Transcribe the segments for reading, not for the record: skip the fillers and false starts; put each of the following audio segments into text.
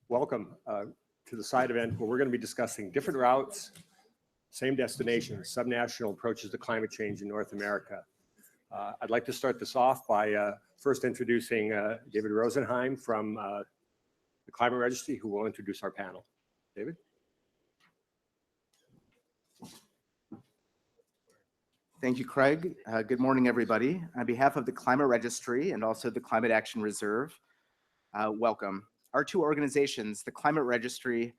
Welcome to the side event where we're going to be discussing different routes, same destination, subnational approaches to climate change in North America. I'd like to start this off by first introducing David Rosenheim from the Climate Registry, who will introduce our panel. David? Thank you, Craig. Good morning, everybody. On behalf of the Climate Registry and also the Climate Action Reserve, welcome. Our two organizations, the Climate Registry,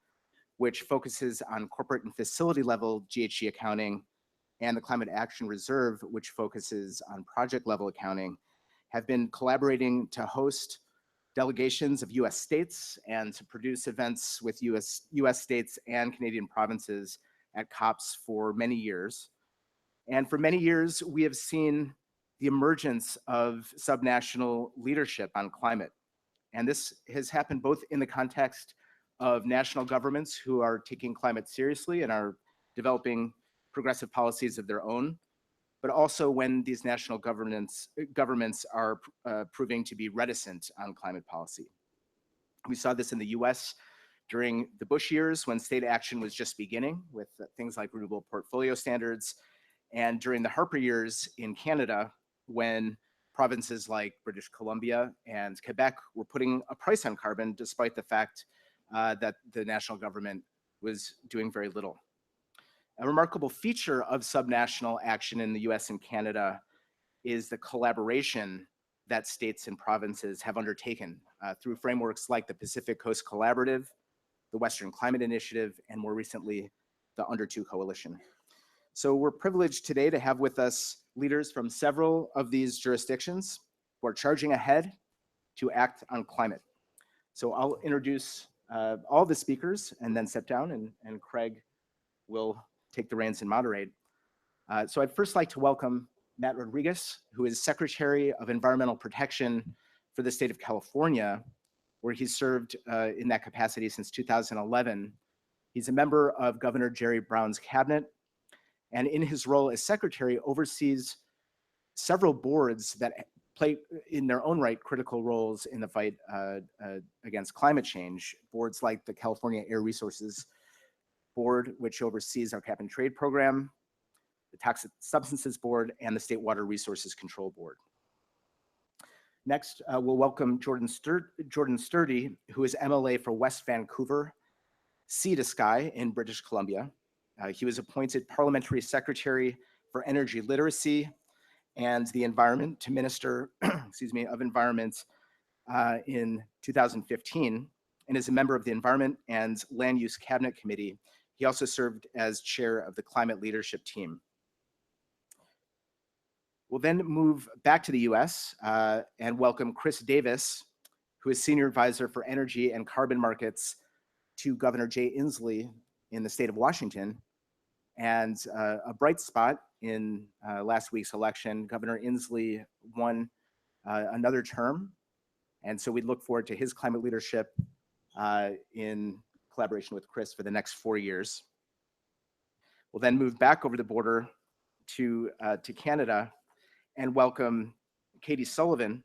which focuses on corporate and facility level GHG accounting, and the Climate Action Reserve, which focuses on project level accounting, have been collaborating to host delegations of US states and to produce events with US states and Canadian provinces at COPs for many years. And for many years, we have seen the emergence of subnational leadership on climate. And this has happened both in the context of national governments who are taking climate seriously and are developing progressive policies of their own, but also when these national governments are proving to be reticent on climate policy. We saw this in the US during the Bush years when state action was just beginning with things like renewable portfolio standards, and during the Harper years in Canada, when provinces like British Columbia and Quebec were putting a price on carbon, despite the fact that the national government was doing very little. A remarkable feature of subnational action in the US and Canada is the collaboration that states and provinces have undertaken through frameworks like the Pacific Coast Collaborative, the Western Climate Initiative, and more recently, the Under 2 Coalition. So we're privileged today to have with us leaders from several of these jurisdictions who are charging ahead to act on climate. So I'll introduce all the speakers and then step down, and Craig will take the reins and moderate. So I'd first like to welcome Matt Rodriguez, who is Secretary of Environmental Protection for the state of California, where he's served in that capacity since 2011. He's a member of Governor Jerry Brown's cabinet, and in his role as secretary oversees several boards that play in their own right critical roles in the fight against climate change. Boards like the California Air Resources Board, which oversees our cap and trade program, the Toxic Substances Board, and the State Water Resources Control Board. Next, we'll welcome Jordan Sturdy, who is MLA for West Vancouver, Sea to Sky in British Columbia. He was appointed Parliamentary Secretary for Energy Literacy and the Environment to Minister of Environment in 2015, and is a member of the Environment and Land Use Cabinet Committee. He also served as chair of the Climate Leadership Team. We'll then move back to the US and welcome Chris Davis, who is Senior Advisor for Energy and Carbon Markets to Governor Jay Inslee in the state of Washington. And a bright spot in last week's election, Governor Inslee won another term. And so we look forward to his climate leadership in collaboration with Chris for the next 4 years. We'll then move back over the border to Canada and welcome Katie Sullivan.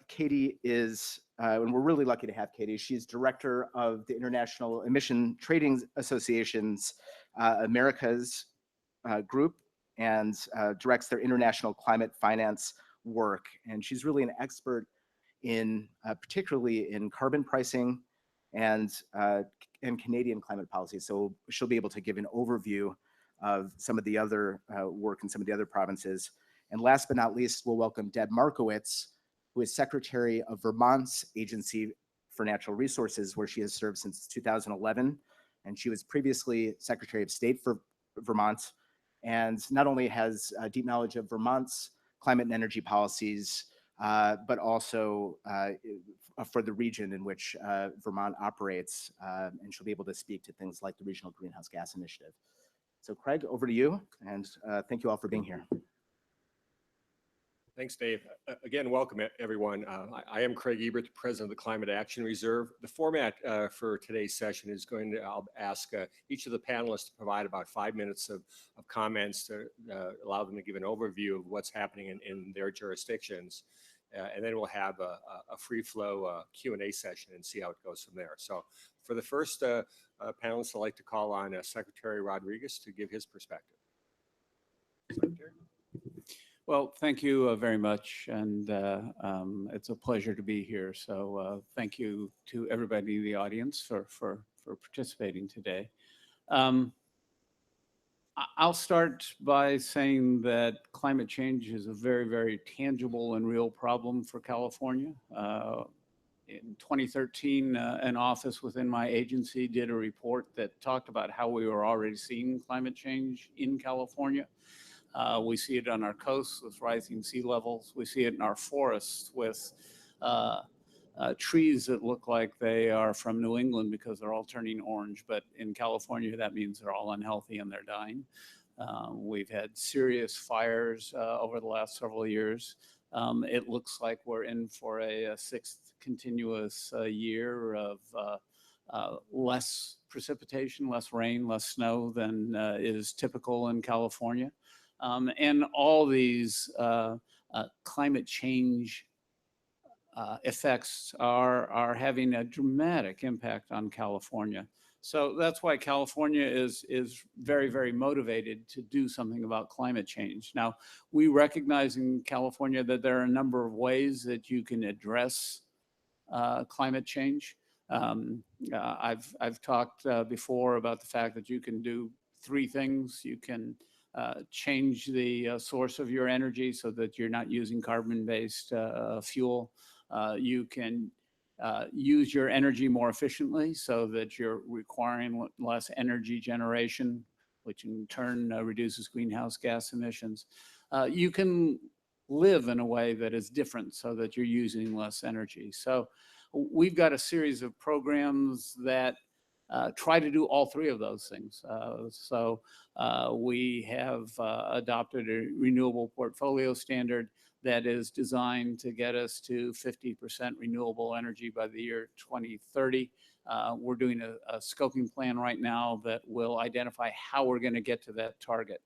Katie is, and we're really lucky to have Katie, she's director of the International Emission Trading Association's Americas group and directs their international climate finance work. And she's really an expert in, particularly in carbon pricing and Canadian climate policy. So she'll be able to give an overview of some of the other work in some of the other provinces. And last but not least, we'll welcome Deb Markowitz, who is Secretary of Vermont's Agency for Natural Resources, where she has served since 2011. And she was previously Secretary of State for Vermont, and not only has a deep knowledge of Vermont's climate and energy policies, but also for the region in which Vermont operates. And she'll be able to speak to things like the Regional Greenhouse Gas Initiative. So Craig, over to you, and thank you all for being here. Thanks, Dave. Again, welcome everyone. I am Craig Ebert, the president of the Climate Action Reserve. The format for today's session is I'll ask each of the panelists to provide about 5 minutes of comments to allow them to give an overview of what's happening in their jurisdictions. and then we'll have a free flow Q&A session and see how it goes from there. So for the first panelist, I'd like to call on Secretary Rodriguez to give his perspective. Secretary? Well, thank you very much, and it's a pleasure to be here. So thank you to everybody in the audience for participating today. I'll start by saying that climate change is a very, very tangible and real problem for California. In 2013, an office within my agency did a report that talked about how we were already seeing climate change in California. We see it on our coasts with rising sea levels. We see it in our forests with trees that look like they are from New England because they're all turning orange. But in California, that means they're all unhealthy and they're dying. We've had serious fires over the last several years. It looks like we're in for a sixth continuous year of less precipitation, less rain, less snow than is typical in California. And all these climate change effects are having a dramatic impact on California. So that's why California is very, very motivated to do something about climate change. Now, we recognize in California that there are a number of ways that you can address climate change. I've talked before about the fact that you can do three things. You can change the source of your energy so that you're not using carbon-based fuel. You can use your energy more efficiently so that you're requiring less energy generation, which in turn reduces greenhouse gas emissions. You can live in a way that is different so that you're using less energy. So we've got a series of programs that try to do all three of those things. We have adopted a renewable portfolio standard that is designed to get us to 50% renewable energy by the year 2030. We're doing a scoping plan right now that will identify how we're going to get to that target.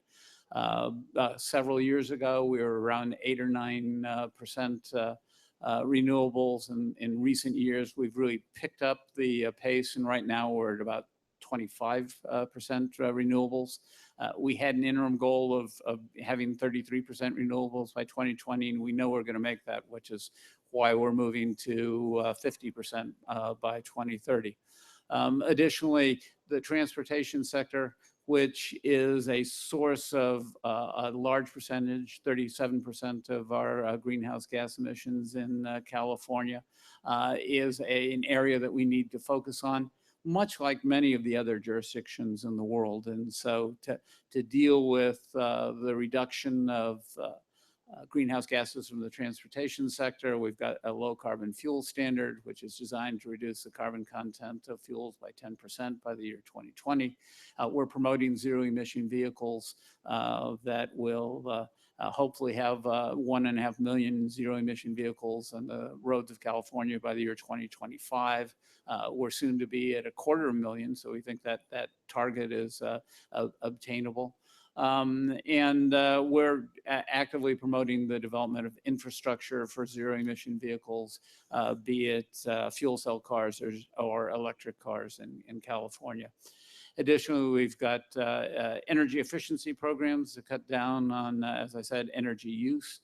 Several years ago, we were around 8 or 9% renewables. And in recent years, we've really picked up the pace. And right now, we're at about 25% renewables. We had an interim goal of having 33% renewables by 2020, and we know we're going to make that, which is why we're moving to 50% by 2030. Additionally, the transportation sector, which is a source of a large percentage, 37% of our greenhouse gas emissions in California, is an area that we need to focus on, much like many of the other jurisdictions in the world. And so to deal with the reduction of greenhouse gases from the transportation sector, we've got a low carbon fuel standard, which is designed to reduce the carbon content of fuels by 10% by the year 2020. We're promoting zero emission vehicles that will hopefully have 1.5 million zero emission vehicles on the roads of California by the year 2025. We're soon to be at 250,000, so we think that that target is obtainable. We're actively promoting the development of infrastructure for zero emission vehicles, be it fuel cell cars or electric cars in California. Additionally, we've got energy efficiency programs to cut down on, as I said, energy use.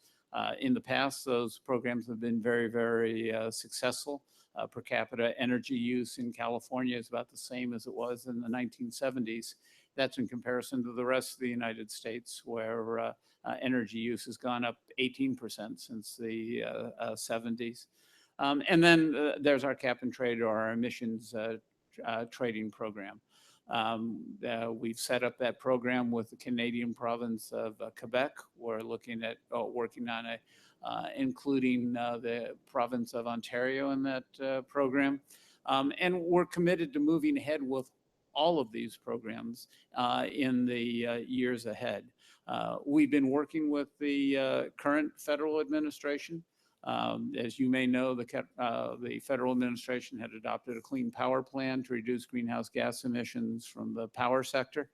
In the past, those programs have been very, very successful. Per capita energy use in California is about the same as it was in the 1970s. That's in comparison to the rest of the United States, where energy use has gone up 18% since the 70s. And then there's our cap and trade, or our emissions trading program. We've set up that program with the Canadian province of Quebec. We're looking at working on including the province of Ontario in that program. And we're committed to moving ahead with all of these programs in the years ahead. We've been working with the current federal administration As you may know, the federal administration had adopted a clean power plan to reduce greenhouse gas emissions from the power sector.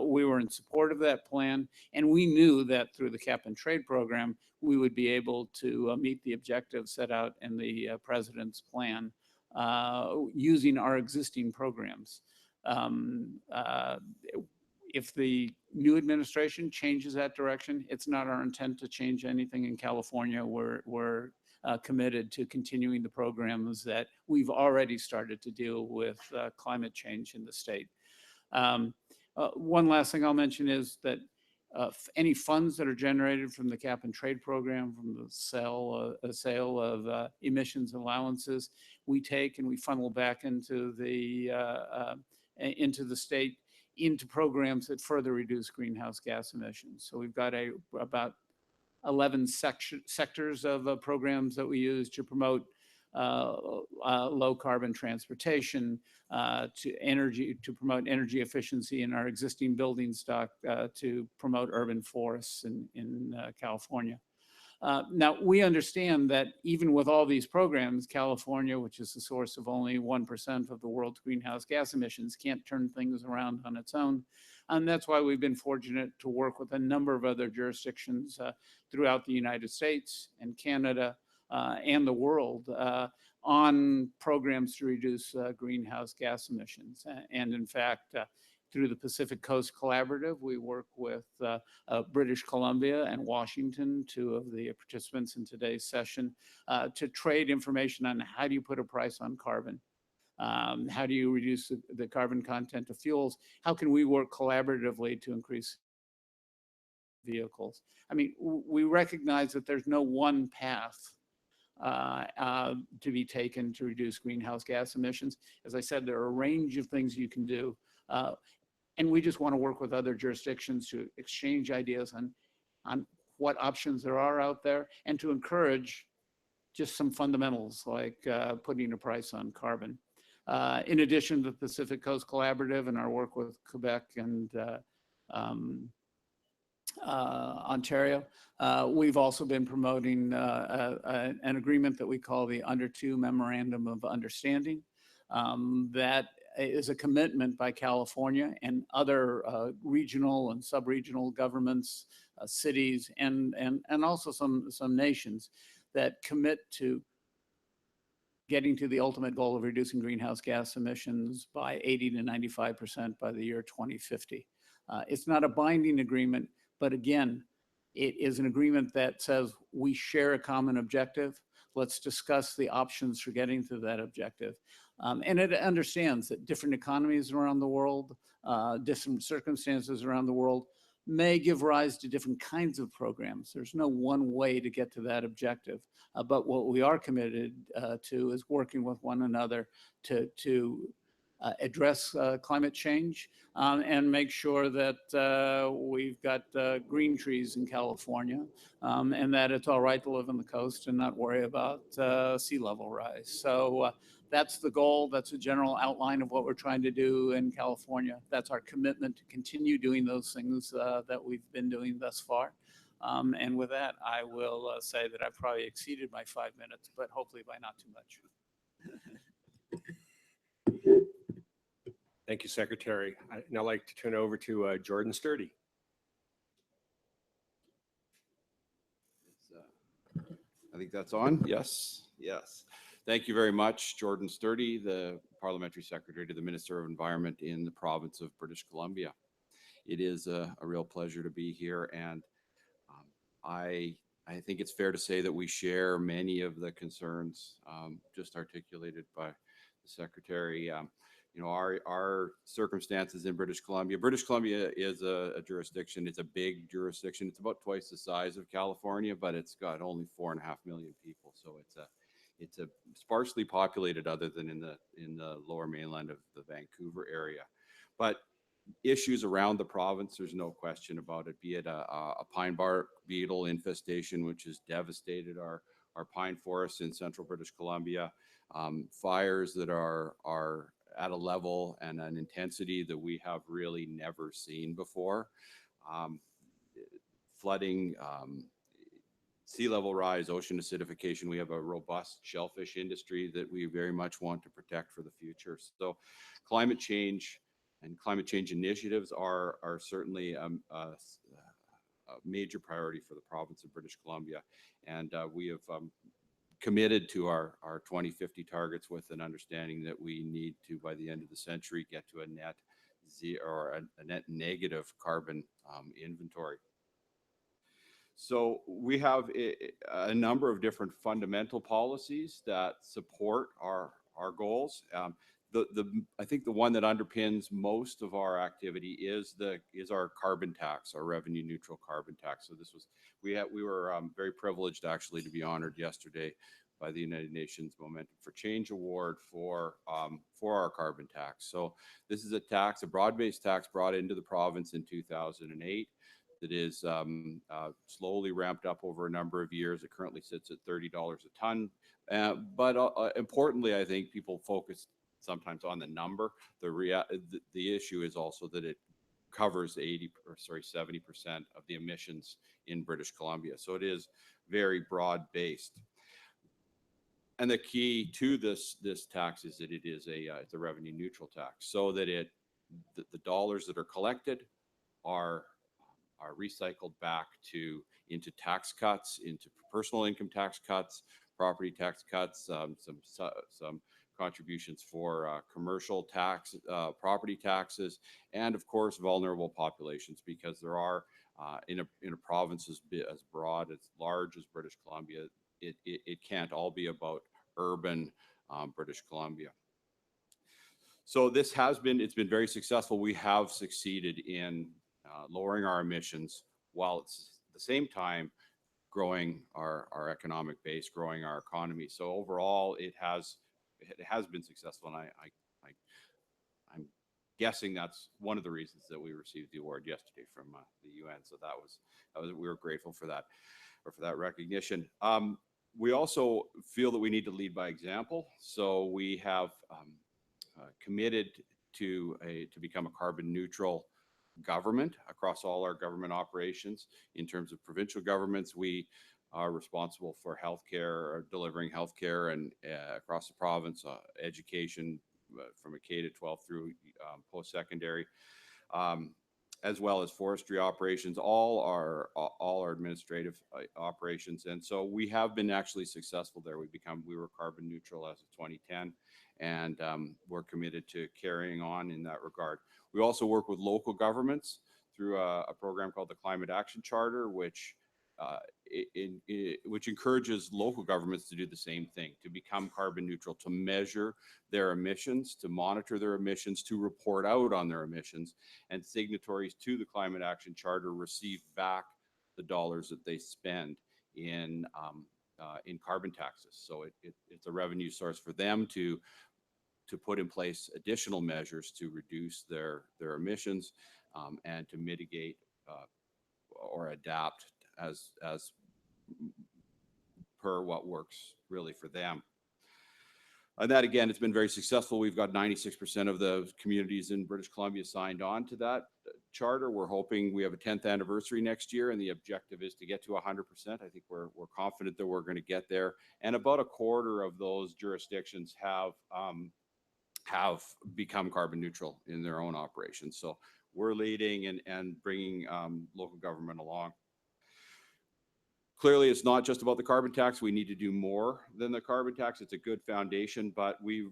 We were in support of that plan, and we knew that through the cap and trade program, we would be able to meet the objectives set out in the president's plan using our existing programs. If the new administration changes that direction, it's not our intent to change anything in California. We're committed to continuing the programs that we've already started to deal with climate change in the state. One last thing I'll mention is that any funds that are generated from the cap and trade program, from the sale of emissions allowances, we take and we funnel back into the state into programs that further reduce greenhouse gas emissions. So we've got about 11 sectors of programs that we use to promote low carbon transportation, to promote energy efficiency in our existing building stock, to promote urban forests in California. Now, we understand that even with all these programs, California, which is the source of only 1% of the world's greenhouse gas emissions, can't turn things around on its own. And that's why we've been fortunate to work with a number of other jurisdictions throughout the United States and Canada and the world on programs to reduce greenhouse gas emissions. And in fact, through the Pacific Coast Collaborative, we work with British Columbia and Washington, two of the participants in today's session, to trade information on how do you put a price on carbon? How do you reduce the carbon content of fuels? How can we work collaboratively to increase vehicles? I mean, we recognize that there's no one path to be taken to reduce greenhouse gas emissions. As I said, there are a range of things you can do. And we just want to work with other jurisdictions to exchange ideas on what options there are out there and to encourage just some fundamentals like putting a price on carbon. In addition to the Pacific Coast Collaborative and our work with Quebec and Ontario, we've also been promoting an agreement that we call the Under Two Memorandum of Understanding. That is a commitment by California and other regional and sub-regional governments, cities, and also some nations that commit to getting to the ultimate goal of reducing greenhouse gas emissions by 80 to 95% by the year 2050. It's not a binding agreement, but again, it is an agreement that says we share a common objective. Let's discuss the options for getting to that objective. And it understands that different economies around the world, different circumstances around the world may give rise to different kinds of programs. There's no one way to get to that objective. But what we are committed to is working with one another to address climate change and make sure that we've got green trees in California and that it's all right to live on the coast and not worry about sea level rise. So that's the goal. That's a general outline of what we're trying to do in California. That's our commitment to continue doing those things that we've been doing thus far. And with that, I will say that I've probably exceeded my 5 minutes, but hopefully by not too much. Thank you, Secretary. I'd now like to turn over to Jordan Sturdy. I think that's on. Yes, yes. Thank you very much, Jordan Sturdy, the Parliamentary Secretary to the Minister of Environment in the province of British Columbia. It is a real pleasure to be here, and I think it's fair to say that we share many of the concerns just articulated by the Secretary. You know, our circumstances in British Columbia. British Columbia is a jurisdiction. It's a big jurisdiction. It's about twice the size of California, but it's got only 4.5 million people. So it's a sparsely populated, other than in the lower mainland of the Vancouver area. But issues around the province, there's no question about it. Be it a pine bark beetle infestation, which has devastated our pine forests in central British Columbia. Fires that are at a level and an intensity that we have really never seen before. Flooding, sea level rise, ocean acidification. We have a robust shellfish industry that we very much want to protect for the future. So climate change and climate change initiatives are certainly a major priority for the province of British Columbia. And we have committed to our 2050 targets with an understanding that we need to, by the end of the century, get to a net zero or a net negative carbon inventory. So we have a number of different fundamental policies that support our goals. I think the one that underpins most of our activity is our carbon tax, our revenue neutral carbon tax. So we were very privileged actually to be honored yesterday by the United Nations Momentum for Change Award for our carbon tax. So this is a tax, a broad-based tax brought into the province in 2008 that is slowly ramped up over a number of years. It currently sits at $30 a ton. But importantly, I think people focus sometimes on the number. The issue is also that it covers 70% of the emissions in British Columbia. So it is very broad-based. And the key to this tax is that it's a revenue neutral tax, so that the dollars that are collected are recycled back into tax cuts, into personal income tax cuts, property tax cuts, some contributions for commercial tax, property taxes, and of course vulnerable populations, because there are in a province as broad, as large as British Columbia, it can't all be about urban British Columbia. So it's been very successful. We have succeeded in lowering our emissions while at the same time growing our economic base, growing our economy. So overall, it has been successful, and I'm guessing that's one of the reasons that we received the award yesterday from the UN. So that was we were grateful for that, or for that recognition. We also feel that we need to lead by example. So we have committed to become a carbon neutral government across all our government operations. In terms of provincial governments, we are responsible for healthcare, delivering healthcare and across the province, education from a K to 12 through post-secondary, as well as forestry operations, all our administrative operations. And so we have been actually successful there. We were carbon neutral as of 2010, and we're committed to carrying on in that regard. We also work with local governments through a program called the Climate Action Charter, which encourages local governments to do the same thing, to become carbon neutral, to measure their emissions, to monitor their emissions, to report out on their emissions. And signatories to the Climate Action Charter receive back the dollars that they spend in carbon taxes. So it's a revenue source for them to put in place additional measures to reduce their emissions and to mitigate or adapt as per what works really for them. And that, again, it's been very successful. We've got 96% of the communities in British Columbia signed on to that charter. We're hoping we have a 10th anniversary next year, and the objective is to get to 100%. I think we're confident that we're going to get there. And about a quarter of those jurisdictions have become carbon neutral in their own operations. So we're leading and bringing local government along. Clearly, it's not just about the carbon tax. We need to do more than the carbon tax. It's a good foundation, but we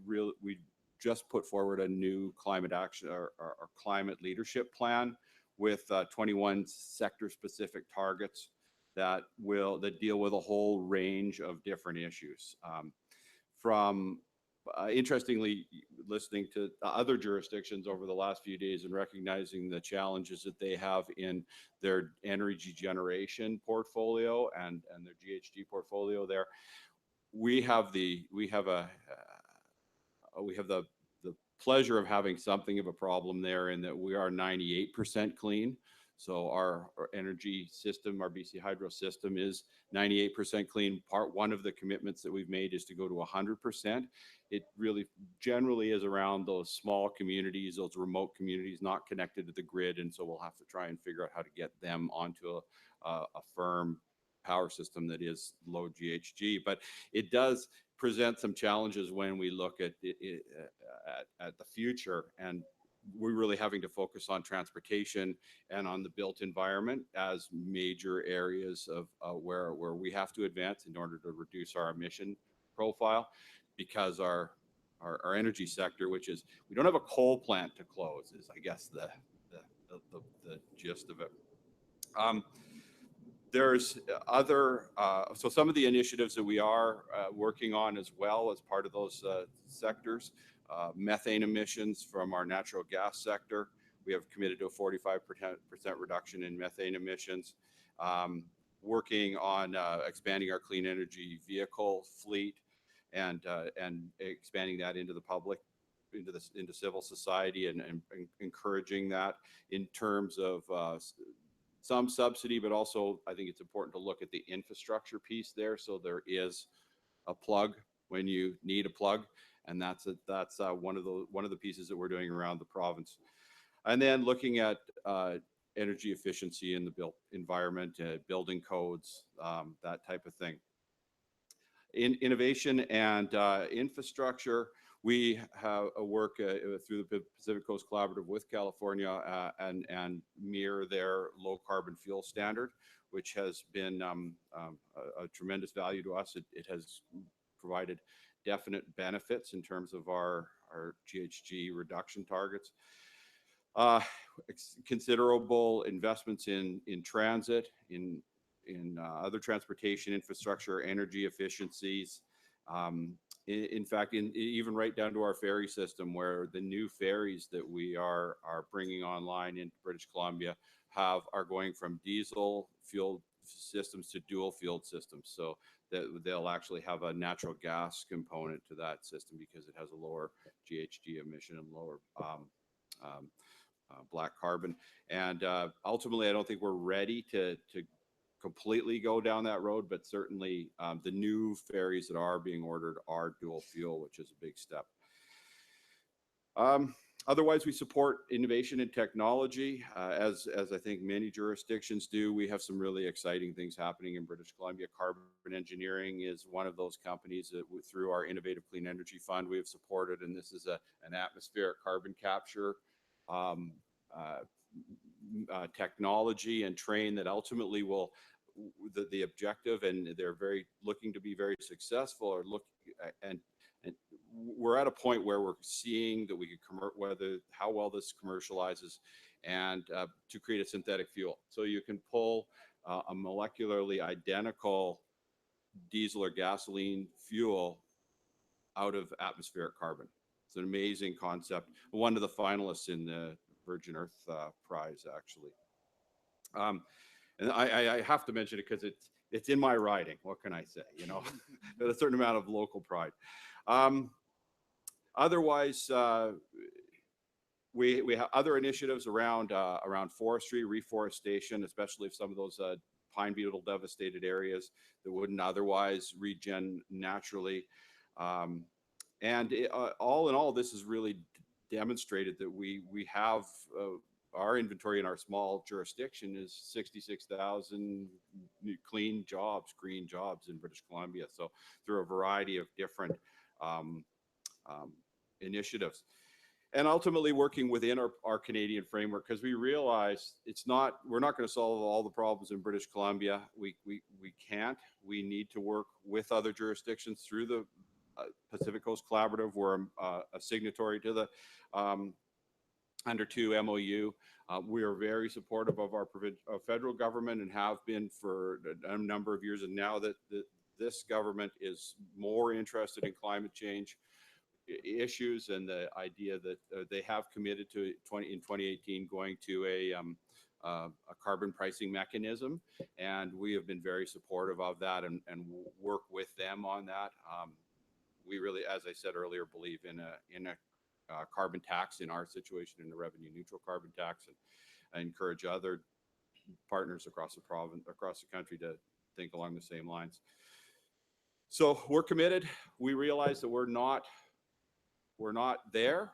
just put forward a new climate action or climate leadership plan with 21 sector-specific targets that deal with a whole range of different issues. From interestingly, listening to other jurisdictions over the last few days and recognizing the challenges that they have in their energy generation portfolio and their GHG portfolio there, we have the pleasure of having something of a problem there in that we are 98% clean. So our energy system, our BC Hydro system, is 98% clean. Part one of the commitments that we've made is to go to 100%. It really generally is around those small communities, those remote communities not connected to the grid. And so we'll have to try and figure out how to get them onto a firm power system that is low GHG. But it does present some challenges when we look at the future, and we're really having to focus on transportation and on the built environment as major areas of where we have to advance in order to reduce our emission profile, because our energy sector, which is, we don't have a coal plant to close, is I guess the gist of it. There's other, so some of the initiatives that we are working on as well as part of those sectors, methane emissions from our natural gas sector. We have committed to a 45% reduction in methane emissions. Working on expanding our clean energy vehicle fleet and expanding that into the public, into civil society, and encouraging that in terms of some subsidy, but also I think it's important to look at the infrastructure piece there. So there is a plug when you need a plug, and that's one of the pieces that we're doing around the province. And then looking at energy efficiency in the built environment, building codes, that type of thing. In innovation and infrastructure, we have a work through the Pacific Coast Collaborative with California and mirror their low carbon fuel standard, which has been a tremendous value to us. It has provided definite benefits in terms of our GHG reduction targets. Considerable investments in transit, in other transportation infrastructure, energy efficiencies. In fact, even right down to our ferry system, where the new ferries that we are bringing online in British Columbia are going from diesel fuel systems to dual fueled systems. So that they'll actually have a natural gas component to that system because it has a lower GHG emission and lower black carbon. And ultimately, I don't think we're ready to completely go down that road, but certainly the new ferries that are being ordered are dual fuel, which is a big step. Otherwise, we support innovation and technology, as I think many jurisdictions do. We have some really exciting things happening in British Columbia. Carbon Engineering is one of those companies that through our Innovative Clean Energy Fund we have supported, and this is an atmospheric carbon capture technology and train that ultimately will, the objective, and they're looking to be very successful, or and we're at a point where we're seeing that we can how well this commercializes, and to create a synthetic fuel. So you can pull a molecularly identical diesel or gasoline fuel out of atmospheric carbon. It's an amazing concept. One of the finalists in the Virgin Earth Prize, actually. And I have to mention it because it's in my riding. What can I say? You know, there's a certain amount of local pride. Otherwise, we have other initiatives around forestry, reforestation, especially if some of those pine beetle devastated areas that wouldn't otherwise regen naturally. And all in all, this has really demonstrated that we have our inventory in our small jurisdiction is 66,000 clean jobs, green jobs in British Columbia. So through a variety of different initiatives, and ultimately working within our Canadian framework, because we realize we're not going to solve all the problems in British Columbia. We can't. We need to work with other jurisdictions through the Pacific Coast Collaborative. We're a signatory to the Under 2 MOU. We are very supportive of our federal government and have been for a number of years. And now that this government is more interested in climate change issues, and the idea that they have committed to in 2018 going to a carbon pricing mechanism, and we have been very supportive of that and work with them on that. We really, as I said earlier, believe in a carbon tax in our situation, in a revenue neutral carbon tax, and I encourage other partners across the province, across the country, to think along the same lines. So we're committed. We realize that we're not there,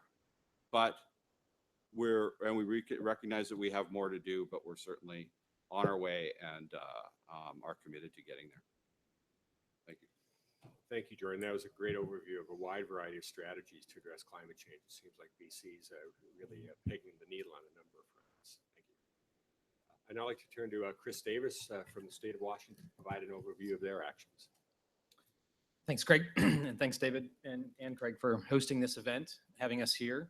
but we recognize that we have more to do, but we're certainly on our way, and are committed to getting there. Thank you. Thank you, Jordan. That was a great overview of a wide variety of strategies to address climate change. It seems like BC's really pegging the needle on a number of fronts. Thank you. I'd now like to turn to Chris Davis from the state of Washington to provide an overview of their actions. Thanks, Craig, and thanks, David and Craig, for hosting this event, having us here.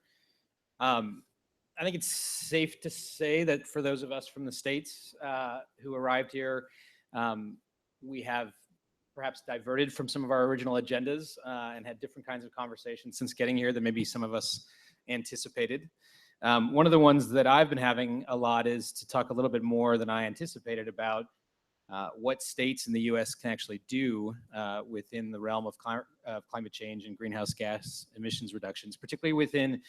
I think it's safe to say that for those of us from the States who arrived here, we have perhaps diverted from some of our original agendas and had different kinds of conversations since getting here than maybe some of us anticipated. One of the ones that I've been having a lot is to talk a little bit more than I anticipated about what states in the U.S. can actually do within the realm of climate change and greenhouse gas emissions reductions, particularly within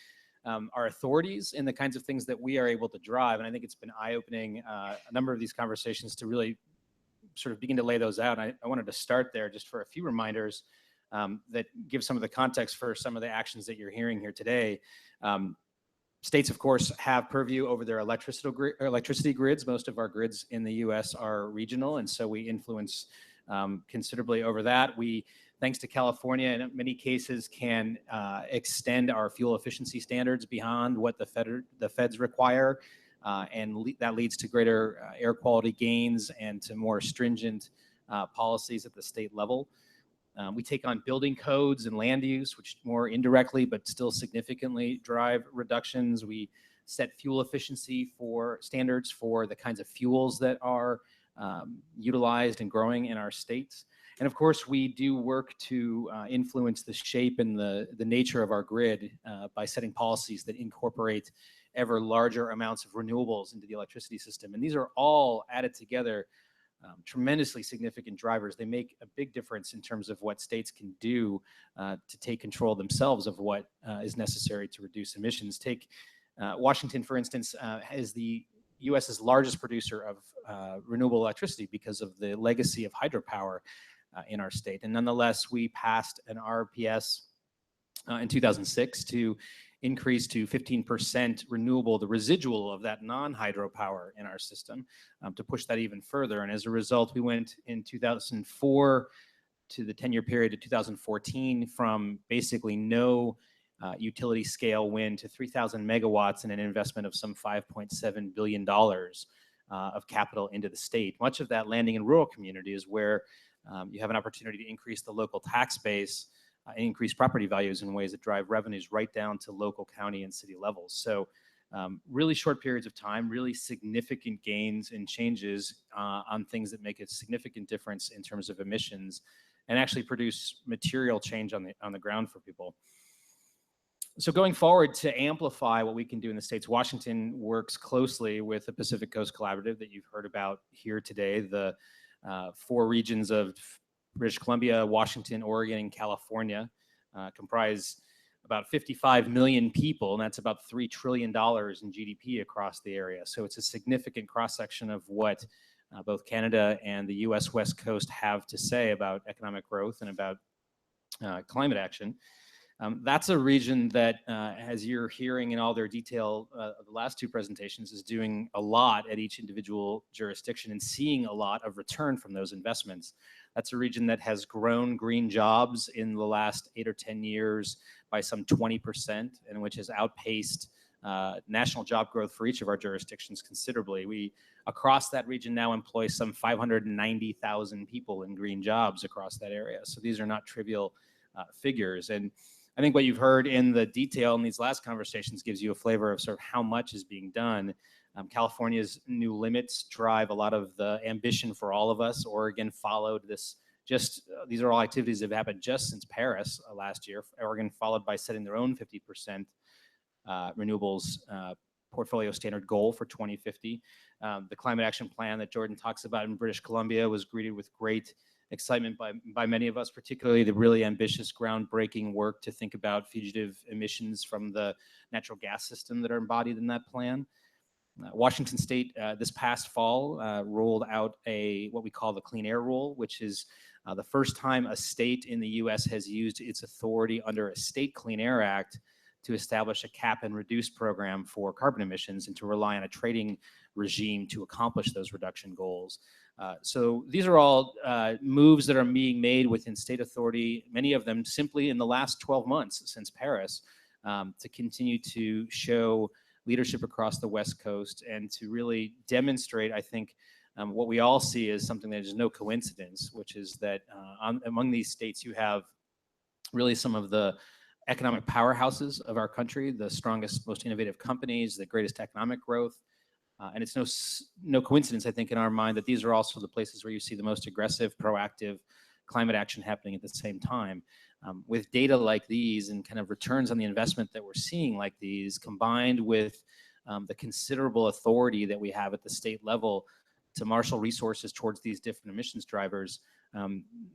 our authorities and the kinds of things that we are able to drive. And I think it's been eye-opening, a number of these conversations, to really sort of begin to lay those out. I wanted to start there just for a few reminders that give some of the context for some of the actions that you're hearing here today. States, of course, have purview over their electricity grids. Most of our grids in the U.S. are regional, and so we influence considerably over that. We, thanks to California, in many cases can extend our fuel efficiency standards beyond what the feds require, and that leads to greater air quality gains and to more stringent policies at the state level. We take on building codes and land use, which more indirectly but still significantly drive reductions. We set fuel efficiency for standards for the kinds of fuels that are utilized and growing in our states. And of course, we do work to influence the shape and the nature of our grid by setting policies that incorporate ever larger amounts of renewables into the electricity system. And these are all added together tremendously significant drivers. They make a big difference in terms of what states can do to take control themselves of what is necessary to reduce emissions. Take Washington, for instance, is the U.S.'s largest producer of renewable electricity because of the legacy of hydropower in our state. And nonetheless, we passed an RPS in 2006 to increase to 15% renewable, the residual of that non-hydropower in our system, to push that even further. And as a result, we went in 2004 to the 10-year period to 2014 from basically no utility scale wind to 3,000 megawatts and an investment of some $5.7 billion of capital into the state. Much of that landing in rural communities where you have an opportunity to increase the local tax base and increase property values in ways that drive revenues right down to local, county, and city levels. So really short periods of time, really significant gains and changes on things that make a significant difference in terms of emissions and actually produce material change on the ground for people. So going forward, to amplify what we can do in the states, Washington works closely with the Pacific Coast Collaborative that you've heard about here today. The 4 regions of British Columbia, Washington, Oregon, and California comprise about 55 million people, and that's about $3 trillion in GDP across the area. So it's a significant cross-section of what both Canada and the US West Coast have to say about economic growth and about climate action. That's a region that, as you're hearing in all their detail of the last 2 presentations, is doing a lot at each individual jurisdiction and seeing a lot of return from those investments. That's a region that has grown green jobs in the last 8 or 10 years by some 20%, and which has outpaced national job growth for each of our jurisdictions considerably. We, across that region, now employ some 590,000 people in green jobs across that area. So these are not trivial figures. And I think what you've heard in the detail in these last conversations gives you a flavor of sort of how much is being done. California's new limits drive a lot of the ambition for all of us. Oregon followed this. These are all activities that have happened just since Paris last year. Oregon followed by setting their own 50% renewables portfolio standard goal for 2050. The climate action plan that Jordan talks about in British Columbia was greeted with great excitement by many of us, particularly the really ambitious groundbreaking work to think about fugitive emissions from the natural gas system that are embodied in that plan. Washington State this past fall rolled out what we call the Clean Air Rule, which is the first time a state in the US has used its authority under a State Clean Air Act to establish a cap and reduce program for carbon emissions and to rely on a trading regime to accomplish those reduction goals. So these are all moves that are being made within state authority, many of them simply in the last 12 months since Paris, to continue to show leadership across the West Coast and to really demonstrate, I think, what we all see is something that is no coincidence, which is that among these states you have really some of the economic powerhouses of our country, the strongest, most innovative companies, the greatest economic growth. And it's no coincidence, I think, in our mind that these are also the places where you see the most aggressive, proactive climate action happening at the same time. With data like these and kind of returns on the investment that we're seeing like these, combined with the considerable authority that we have at the state level to marshal resources towards these different emissions drivers,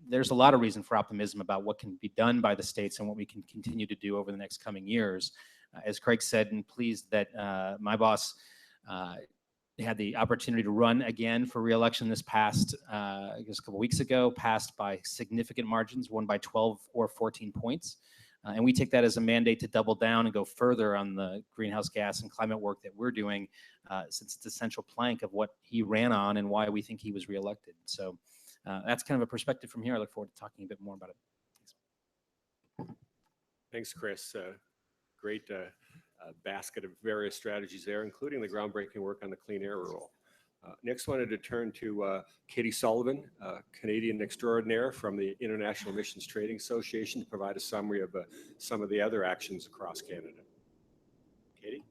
there's a lot of reason for optimism about what can be done by the states and what we can continue to do over the next coming years. As Craig said, and pleased that my boss had the opportunity to run again for re-election this past, I guess a couple weeks ago, passed by significant margins, won by 12 or 14 points. And we take that as a mandate to double down and go further on the greenhouse gas and climate work that we're doing, since it's a central plank of what he ran on and why we think he was reelected. So that's kind of a perspective from here. I look forward to talking a bit more about it. Thanks. Thanks, Chris. Great basket of various strategies there, including the groundbreaking work on the clean air rule. Next, wanted to turn to Katie Sullivan, Canadian extraordinaire from the International Emissions Trading Association, to provide a summary of some of the other actions across Canada. Katie?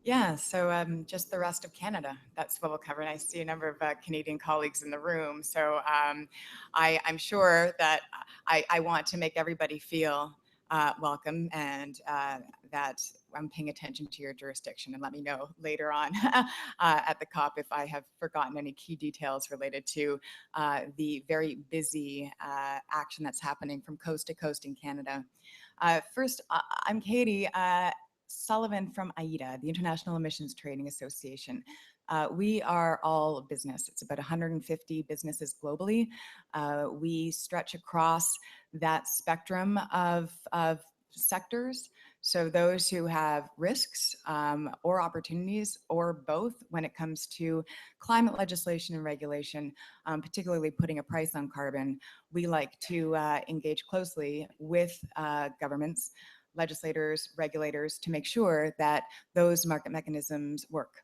Yeah, so just the rest of Canada, that's what we'll cover. And I see a number of Canadian colleagues in the room. So I'm sure that I want to make everybody feel welcome and that I'm paying attention to your jurisdiction, and let me know later on at the COP if I have forgotten any key details related to the very busy action that's happening from coast to coast in Canada. First, I'm Katie Sullivan from AIDA, the International Emissions Trading Association. We are all business. It's about 150 businesses globally. We stretch across that spectrum of sectors. So those who have risks or opportunities or both when it comes to climate legislation and regulation, particularly putting a price on carbon, we like to engage closely with governments, legislators, regulators to make sure that those market mechanisms work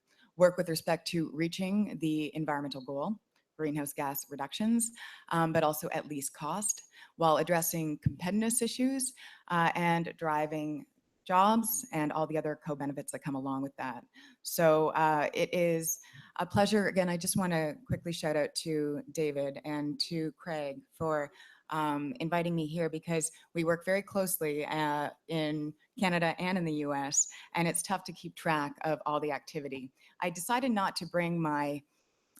with respect to reaching the environmental goal, greenhouse gas reductions, but also at least cost, while addressing competitiveness issues and driving jobs and all the other co-benefits that come along with that. So it is a pleasure. Again, I just want to quickly shout out to David and to Craig for inviting me here, because we work very closely in Canada and in the US, and it's tough to keep track of all the activity. I decided not to bring my,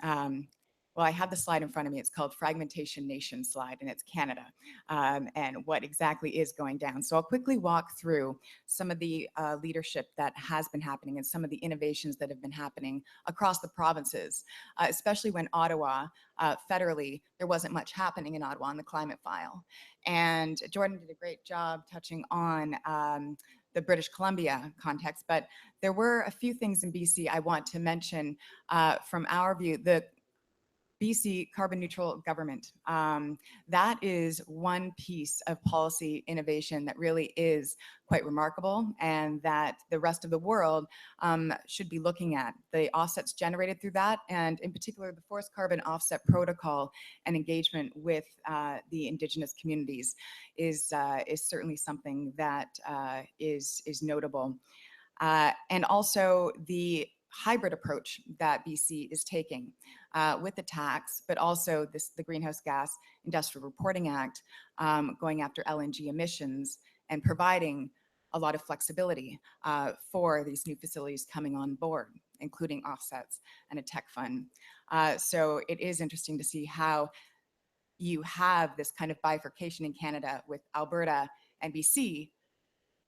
well, I have the slide in front of me. It's called Fragmentation Nation slide, and it's Canada and what exactly is going down. So I'll quickly walk through some of the leadership that has been happening and some of the innovations that have been happening across the provinces, especially when Ottawa, federally, there wasn't much happening in Ottawa on the climate file. And Jordan did a great job touching on the British Columbia context, but there were a few things in BC I want to mention from our view. The BC carbon neutral government. That is one piece of policy innovation that really is quite remarkable, and that the rest of the world should be looking at. The offsets generated through that, and in particular the forest carbon offset protocol and engagement with the Indigenous communities is certainly something that is notable. And also the hybrid approach that BC is taking with the tax, but also the Greenhouse Gas Industrial Reporting Act, going after LNG emissions and providing a lot of flexibility for these new facilities coming on board, including offsets and a tech fund. So it is interesting to see how you have this kind of bifurcation in Canada with Alberta and BC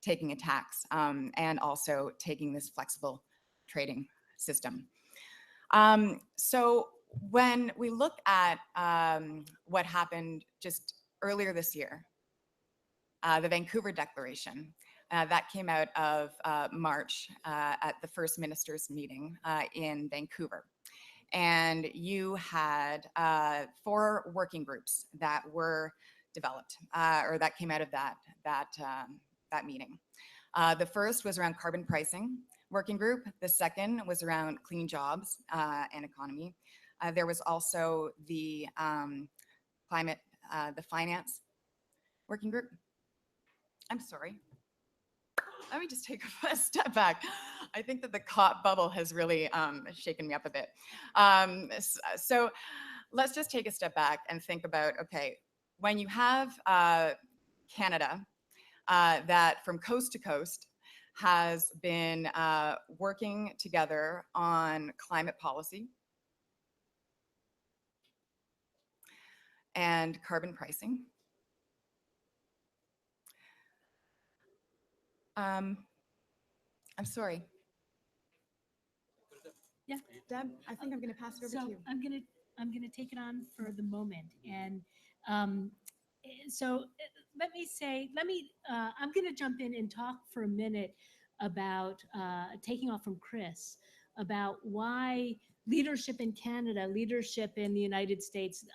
taking a tax and also taking this flexible trading system. So when we look at what happened just earlier this year, the Vancouver Declaration, that came out of March at the First Ministers meeting in Vancouver. and you had 4 working groups that were developed or that came out of that meeting. The first was around carbon pricing working group. The second was around clean jobs and economy. There was also the the finance working group. I'm sorry. Let me just take a step back. I think that the COP bubble has really shaken me up a bit. So let's just take a step back and think about, okay, when you have Canada that from coast to coast has been working together on climate policy and carbon pricing. I'm sorry. Yeah. Deb, I think I'm going to pass it over So to you. I'm gonna take it on for the moment, and so I'm gonna jump in and talk for a minute about taking off from Chris about why leadership in Canada, leadership in the United States,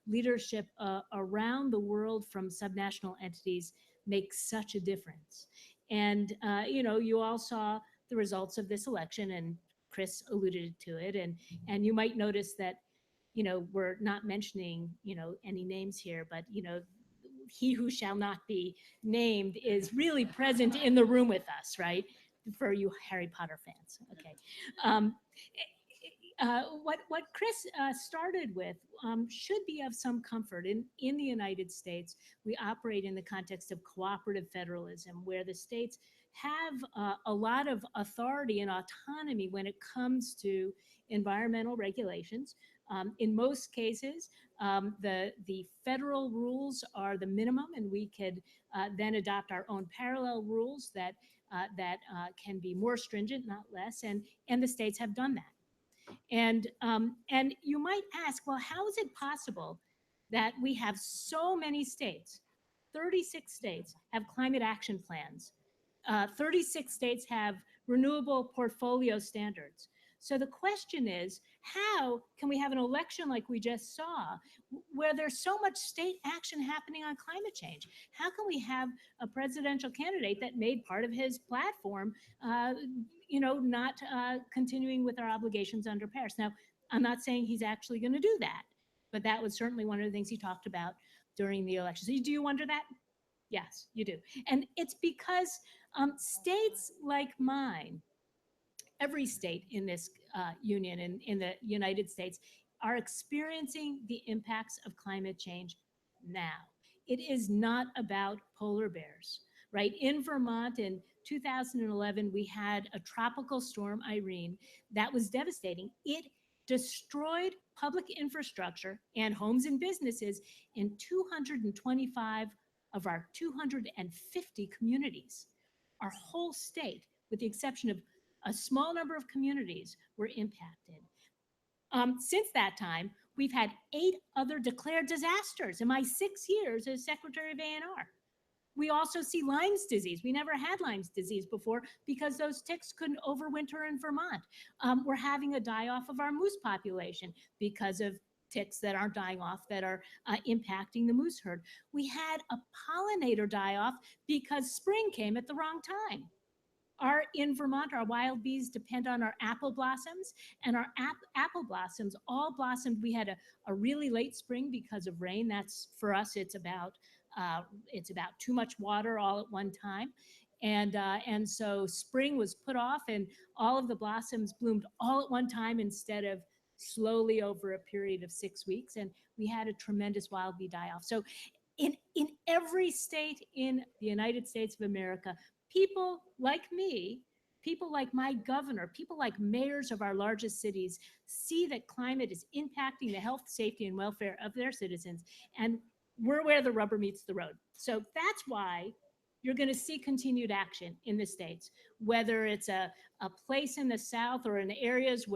leadership around the world from subnational entities makes such a difference. And you all saw the results of this election, and Chris alluded to it, and you might notice that we're not mentioning any names here, but he who shall not be named is really present in the room with us, right? For you Harry Potter fans, okay. What Chris started with should be of some comfort. In the United States, we operate in the context of cooperative federalism, where the states have a lot of authority and autonomy when it comes to environmental regulations. In most cases, the federal rules are the minimum, and we could then adopt our own parallel rules that can be more stringent, not less, and the states have done that. And you might ask, well, how is it possible that we have so many states, 36 states have climate action plans, 36 states have renewable portfolio standards. So the question is, how can we have an election like we just saw, where there's so much state action happening on climate change? How can we have a presidential candidate that made part of his platform, not continuing with our obligations under Paris? Now, I'm not saying he's actually going to do that, but that was certainly one of the things he talked about during the election. So do you wonder that? Yes, you do. And it's because states like mine, every state in this union and in the United States, are experiencing the impacts of climate change now. It is not about polar bears, right? In Vermont in 2011, we had a tropical storm, Irene, that was devastating. It destroyed public infrastructure and homes and businesses in 225 of our 250 communities. Our whole state, with the exception of a small number of communities, were impacted. Since that time, we've had 8 other declared disasters in my 6 years as Secretary of A&R. We also see Lyme's disease. We never had Lyme's disease before because those ticks couldn't overwinter in Vermont. We're having a die-off of our moose population because of ticks that aren't dying off, that are impacting the moose herd. We had a pollinator die-off because spring came at the wrong time. In Vermont, our wild bees depend on our apple blossoms, and our apple blossoms all blossomed. We had a really late spring because of rain. That's, for us, it's about too much water all at one time. And so spring was put off, and all of the blossoms bloomed all at one time instead of slowly over a period of 6 weeks. And we had a tremendous wild bee die-off. So in every state in the United States of America, people like me, people like my governor, people like mayors of our largest cities see that climate is impacting the health, safety, and welfare of their citizens. And we're where the rubber meets the road. So that's why you're going to see continued action in the states, whether it's a place in the South or in areas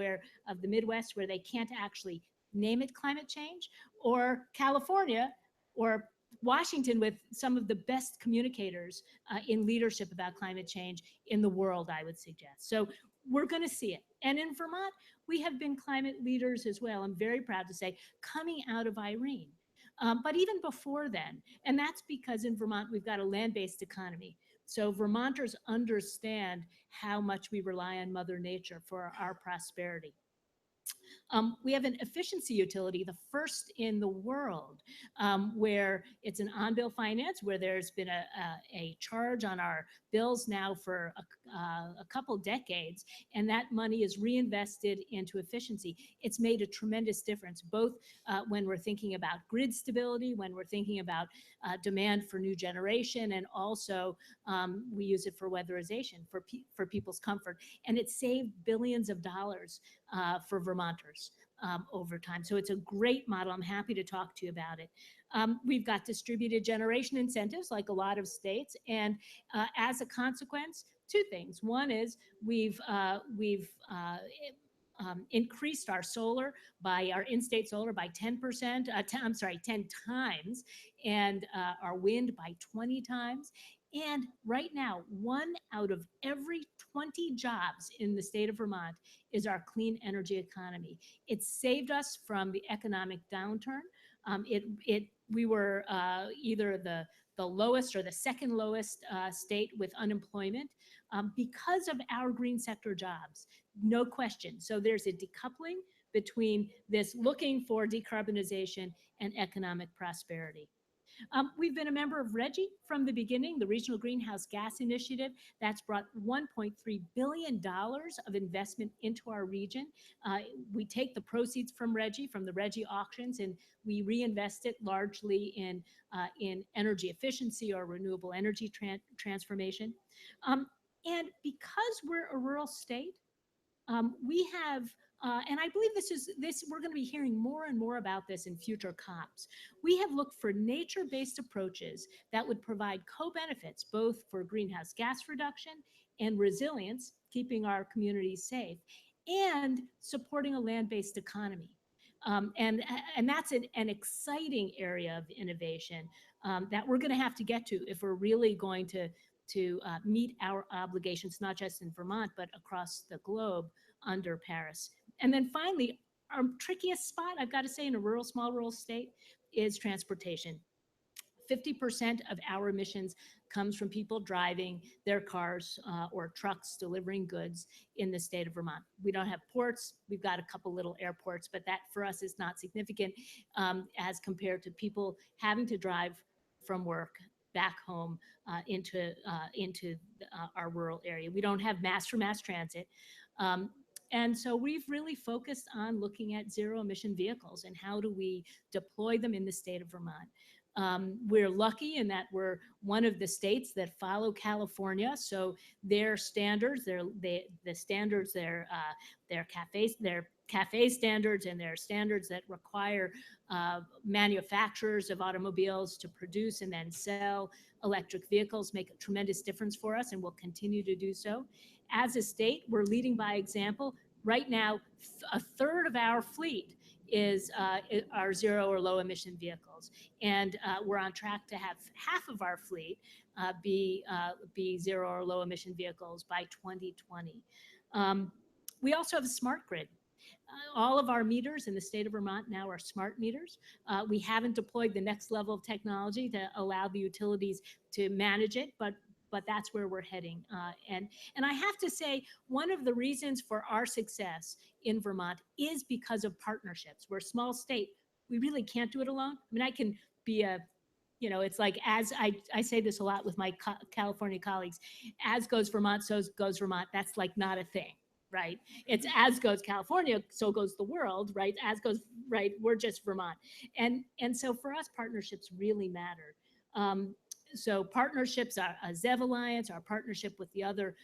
of the Midwest where they can't actually name it climate change, or California or Washington with some of the best communicators in leadership about climate change in the world, I would suggest. So we're going to see it. And in Vermont, we have been climate leaders as well. I'm very proud to say, coming out of Irene. But even before then, and that's because in Vermont, we've got a land-based economy. So Vermonters understand how much we rely on Mother Nature for our prosperity. We have an efficiency utility, the first in the world, where it's an on-bill finance, where there's been a charge on our bills now for a couple decades, and that money is reinvested into efficiency. It's made a tremendous difference, both when we're thinking about grid stability, when we're thinking about demand for new generation, and also we use it for weatherization, for people's comfort. And it saved billions of dollars for Vermonters over time. So it's a great model. I'm happy to talk to you about it. We've got distributed generation incentives like a lot of states. And as a consequence, two things. One is we've increased our solar our in-state solar by 10%, 10 times, and our wind by 20 times. And right now, 1 out of every 20 jobs in the state of Vermont is our clean energy economy. It saved us from the economic downturn. We were either the lowest or the second lowest state with unemployment because of our green sector jobs, no question. So there's a decoupling between this looking for decarbonization and economic prosperity. We've been a member of Reggie from the beginning, the Regional Greenhouse Gas Initiative. That's brought $1.3 billion of investment into our region. We take the proceeds from the Reggie auctions, and we reinvest it largely in energy efficiency or renewable energy transformation. And because we're a rural state, we have, and I believe we're going to be hearing more and more about this in future COPs. We have looked for nature-based approaches that would provide co-benefits both for greenhouse gas reduction and resilience, keeping our communities safe, and supporting a land-based economy. And that's an exciting area of innovation that we're going to have to get to if we're really going to meet our obligations, not just in Vermont, but across the globe under Paris. And then finally, our trickiest spot, I've got to say, in a small rural state is transportation. 50% of our emissions comes from people driving their cars or trucks delivering goods in the state of Vermont. We don't have ports. We've got a couple little airports, but that for us is not significant as compared to people having to drive from work back home into our rural area. We don't have mass transit. And so we've really focused on looking at zero emission vehicles and how do we deploy them in the state of Vermont. We're lucky in that we're one of the states that follow California. So their standards, their cafe standards and their standards that require manufacturers of automobiles to produce and then sell electric vehicles make a tremendous difference for us and will continue to do so. As a state, we're leading by example. Right now, a third of our fleet is our zero or low emission vehicles. And we're on track to have half of our fleet be zero or low emission vehicles by 2020. We also have a smart grid. All of our meters in the state of Vermont now are smart meters. We haven't deployed the next level of technology to allow the utilities to manage it, but that's where we're heading. And I have to say, one of the reasons for our success in Vermont is because of partnerships. We're a small state. We really can't do it alone. I mean, I can be it's like, as I say this a lot with my California colleagues, as goes Vermont, so goes Vermont. That's like not a thing, right? It's as goes California, so goes the world, right? As goes, right? We're just Vermont. And so for us, partnerships really matter. So partnerships, our ZEV Alliance, our partnership with the other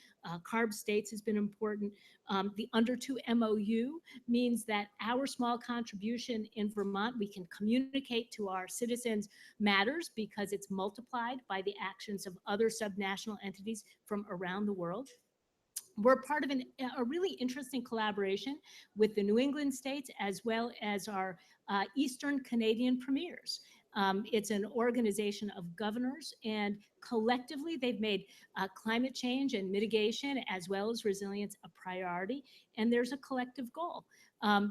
CARB states has been important. The Under 2 MOU means that our small contribution in Vermont, we can communicate to our citizens matters because it's multiplied by the actions of other subnational entities from around the world. We're part of a really interesting collaboration with the New England states as well as our Eastern Canadian premiers. It's an organization of governors, and collectively they've made climate change and mitigation as well as resilience a priority. And there's a collective goal.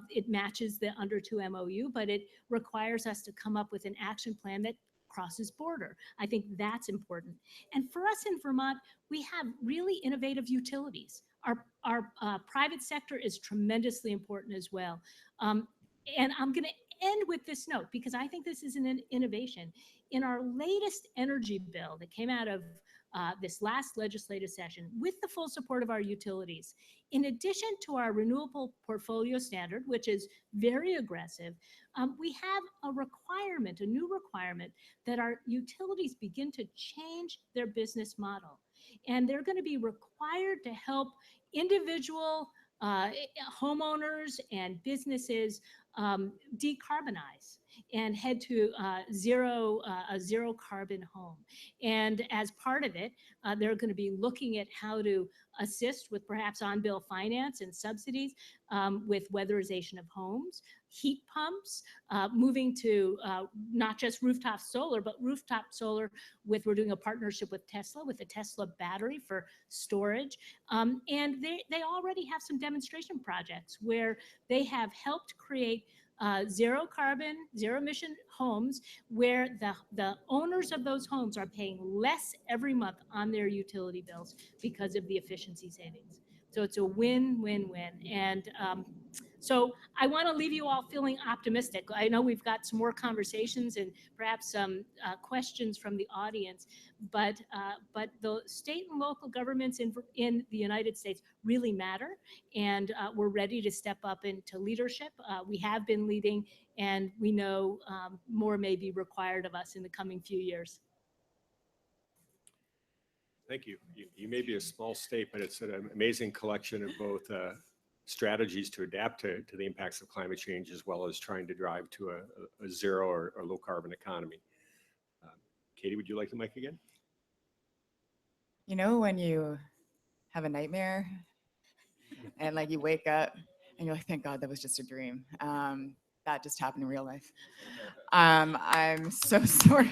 It matches the under 2 MOU, but it requires us to come up with an action plan that crosses border. I think that's important. And for us in Vermont, we have really innovative utilities. Our private sector is tremendously important as well. And I'm going to end with this note because I think this is an innovation. In our latest energy bill that came out of this last legislative session, with the full support of our utilities, in addition to our renewable portfolio standard, which is very aggressive, we have a new requirement that our utilities begin to change their business model. And they're going to be required to help individual homeowners and businesses decarbonize and head to a zero carbon home. And as part of it, they're going to be looking at how to assist with perhaps on-bill finance and subsidies with weatherization of homes, heat pumps, moving to not just rooftop solar, but rooftop solar we're doing a partnership with Tesla, with a Tesla battery for storage. And they already have some demonstration projects where they have helped create zero carbon, zero emission homes where the owners of those homes are paying less every month on their utility bills because of the efficiency savings. So it's a win-win-win. And so I want to leave you all feeling optimistic. I know we've got some more conversations and perhaps some questions from the audience, but the state and local governments in the United States really matter, and we're ready to step up into leadership. We have been leading, and we know more may be required of us in the coming few years. Thank you. You may be a small state, but it's an amazing collection of both strategies to adapt to the impacts of climate change, as well as trying to drive to a zero or low carbon economy. Katie, would you like the mic again? You know, when you have a nightmare and like you wake up and you're like, thank God that was just a dream. That just happened in real life. I'm so sorry.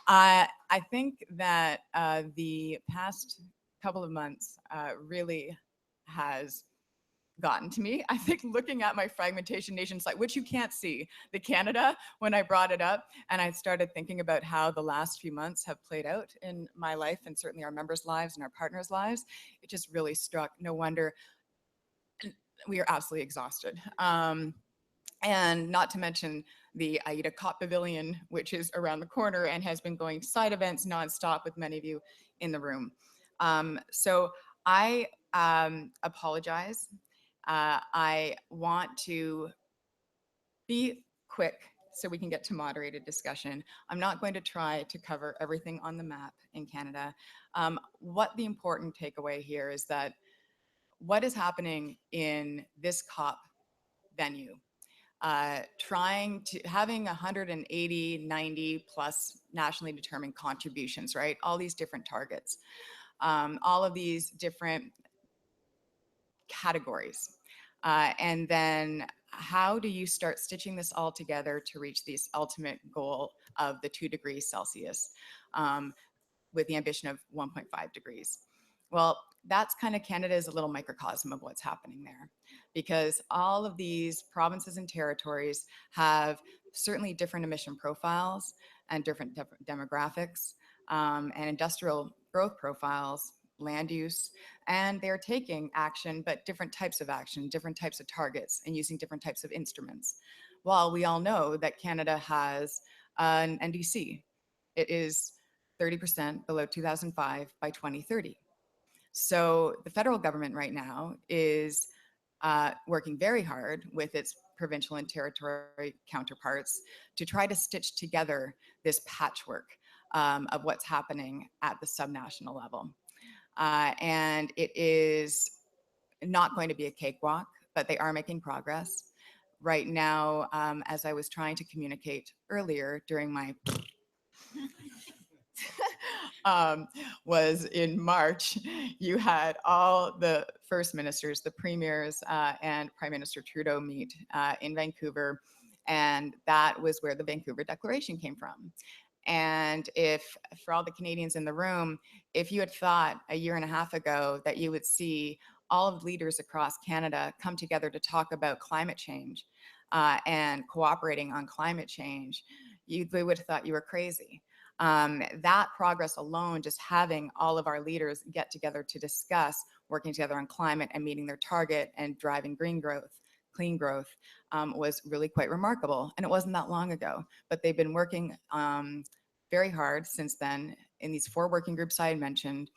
I think that the past couple of months really has gotten to me. I think looking at my fragmentation nation site, which you can't see, the Canada, when I brought it up, and I started thinking about how the last few months have played out in my life and certainly our members' lives and our partners' lives, it just really struck. No wonder we are absolutely exhausted. And not to mention the AIDA COP Pavilion, which is around the corner and has been going side events nonstop with many of you in the room. So I apologize. I want to be quick so we can get to moderated discussion. I'm not going to try to cover everything on the map in Canada. What the important takeaway here is that what is happening in this COP venue, having 180, 90 plus nationally determined contributions, right? All these different targets, all of these different categories. And then how do you start stitching this all together to reach this ultimate goal of the 2 degrees Celsius with the ambition of 1.5 degrees? Well, that's kind of Canada's a little microcosm of what's happening there, because all of these provinces and territories have certainly different emission profiles and different demographics and industrial growth profiles, land use, and they're taking action, but different types of action, different types of targets, and using different types of instruments. While we all know that Canada has an NDC, it is 30% below 2005 by 2030. So the federal government right now is working very hard with its provincial and territory counterparts to try to stitch together this patchwork of what's happening at the subnational level. And it is not going to be a cakewalk, but they are making progress. Right now, as I was trying to communicate earlier during my was in March, you had all the first ministers, the premiers, and Prime Minister Trudeau meet in Vancouver And that was where the Vancouver Declaration came from. And if, for all the Canadians in the room, if you had thought a year and a half ago that you would see all of the leaders across Canada come together to talk about climate change and cooperating on climate change, they would have thought you were crazy. That progress alone, just having all of our leaders get together to discuss working together on climate and meeting their target and driving green growth, clean growth, was really quite remarkable. And it wasn't that long ago, but they've been working very hard since then in these 4 working groups I had mentioned.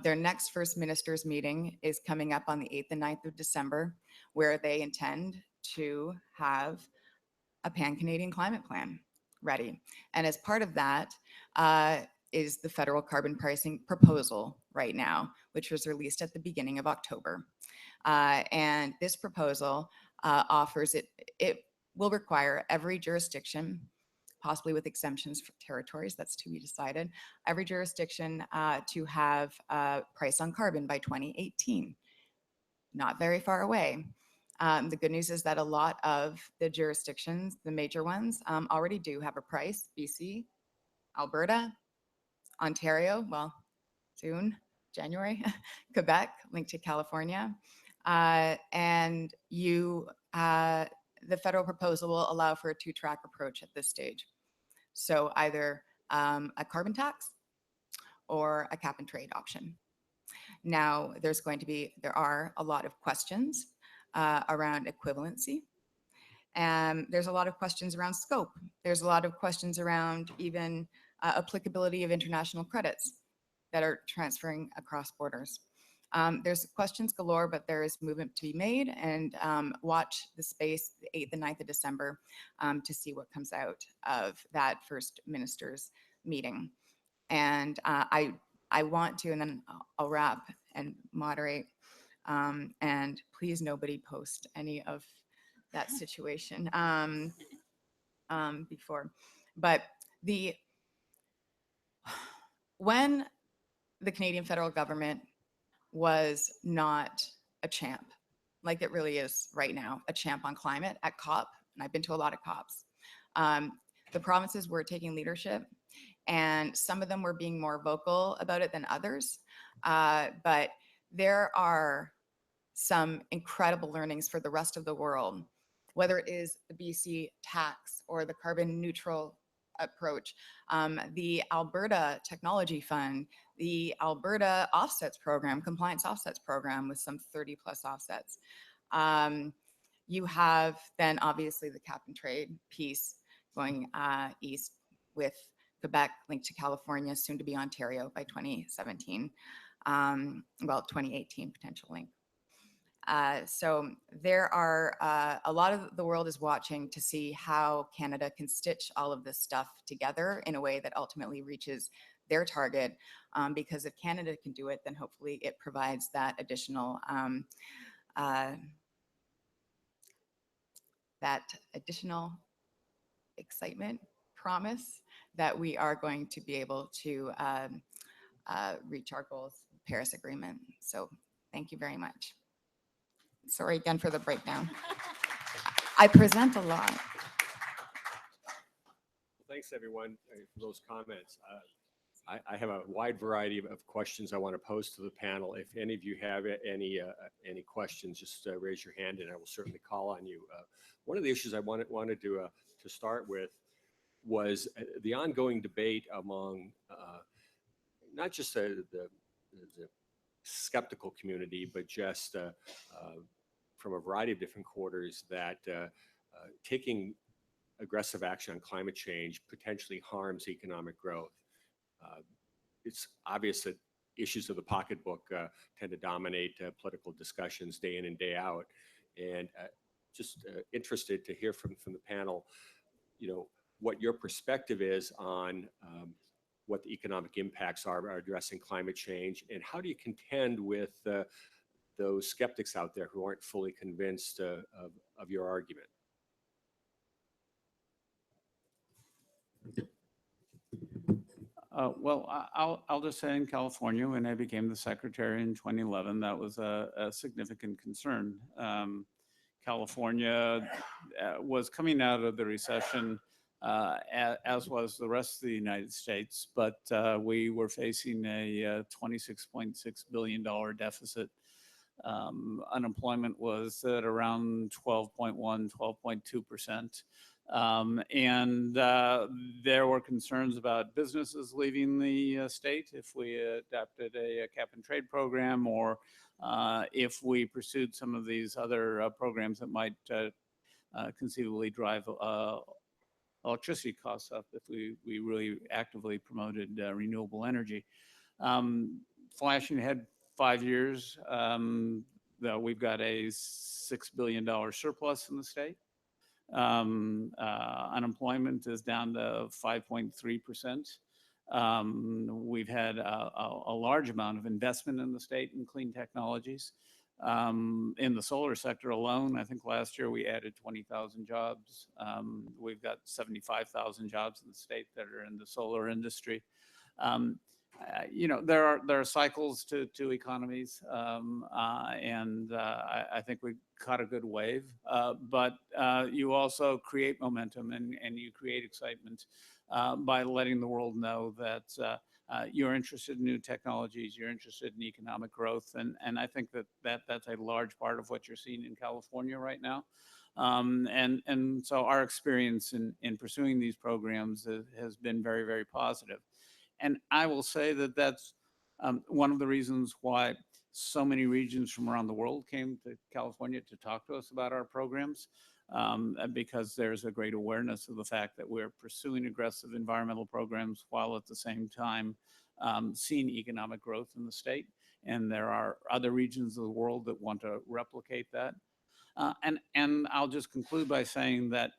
Their next First Ministers meeting is coming up on the 8th and 9th of December, where they intend to have a pan-Canadian climate plan ready. And as part of that is the federal carbon pricing proposal right now, which was released at the beginning of October. And this proposal offers it will require every jurisdiction, possibly with exemptions for territories, that's to be decided, every jurisdiction to have a price on carbon by 2018. Not very far away. The good news is that a lot of the jurisdictions, the major ones, already do have a price. BC, Alberta, Ontario, well, soon, January, Quebec, linked to California. And the federal proposal will allow for a 2-track approach at this stage. So either a carbon tax or a cap and trade option. Now, there are a lot of questions around equivalency. And there's a lot of questions around scope. There's a lot of questions around even applicability of international credits that are transferring across borders. There's questions galore, but there is movement to be made, and watch the space the 8th and 9th of December to see what comes out of that First Ministers meeting. And I want to, and then I'll wrap and moderate, and please nobody post any of that situation before. But when the Canadian federal government was not a champ, like it really is right now, a champ on climate at COP, and I've been to a lot of COPs. The provinces were taking leadership, and some of them were being more vocal about it than others. But there are some incredible learnings for the rest of the world, whether it is the BC tax or the carbon neutral approach, the Alberta Technology Fund, the Alberta Offsets Program, Compliance Offsets Program with some 30+ offsets. You have then obviously the cap and trade piece going east with Quebec linked to California, soon to be Ontario by 2017. Well, 2018 potential link. So there are a lot of the world is watching to see how Canada can stitch all of this stuff together in a way that ultimately reaches their target. Because if Canada can do it, then hopefully it provides that additional excitement, promise that we are going to be able to reach our goals, Paris Agreement. So thank you very much. Sorry again for the breakdown. I present a lot. Thanks, everyone, for those comments. I have a wide variety of questions I want to pose to the panel. If any of you have any questions, just raise your hand and I will certainly call on you. One of the issues I wanted to start with was the ongoing debate among not just the skeptical community, but just from a variety of different quarters that taking aggressive action on climate change potentially harms economic growth. It's obvious that issues of the pocketbook tend to dominate political discussions day in and day out. And just interested to hear from the panel, what your perspective is on what the economic impacts are addressing climate change, and how do you contend with those skeptics out there who aren't fully convinced of your argument? Well, I'll just say in California, when I became the secretary in 2011, that was a significant concern. California was coming out of the recession, as was the rest of the United States, but we were facing a $26.6 billion deficit. Unemployment was at around 12.1, 12.2%. And there were concerns about businesses leaving the state if we adopted a cap and trade program, or if we pursued some of these other programs that might conceivably drive electricity costs up if we really actively promoted renewable energy. Flashing ahead 5 years, we've got a $6 billion surplus in the state. Unemployment is down to 5.3%. We've had a large amount of investment in the state in clean technologies. In the solar sector alone, I think last year we added 20,000 jobs. We've got 75,000 jobs in the state that are in the solar industry. You know, there are cycles to economies, and I think we caught a good wave. But you also create momentum and you create excitement by letting the world know that you're interested in new technologies, you're interested in economic growth, and I think that's a large part of what you're seeing in California right now. And so our experience in pursuing these programs has been very, very positive. And I will say that that's one of the reasons why so many regions from around the world came to California to talk to us about our programs, because there's a great awareness of the fact that we're pursuing aggressive environmental programs while at the same time seeing economic growth in the state. And there are other regions of the world that want to replicate that. And I'll just conclude by saying that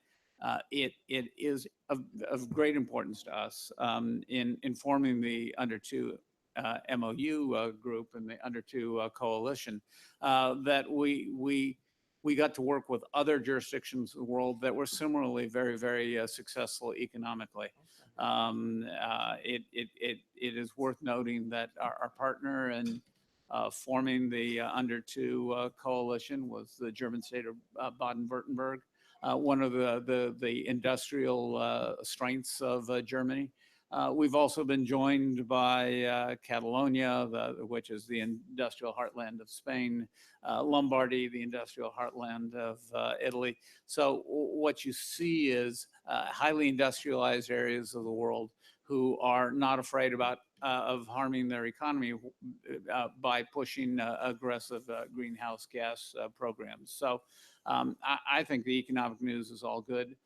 it is of great importance to us in forming the Under 2 MOU group and the Under 2 coalition, that we got to work with other jurisdictions of the world that were similarly very, very successful economically. It is worth noting that our partner in forming the Under 2 coalition was the German state of Baden-Württemberg, one of the industrial strengths of Germany. We've also been joined by Catalonia, which is the industrial heartland of Spain, Lombardy, the industrial heartland of Italy. So what you see is highly industrialized areas of the world who are not afraid of harming their economy by pushing aggressive greenhouse gas programs. So I think the economic news is all good.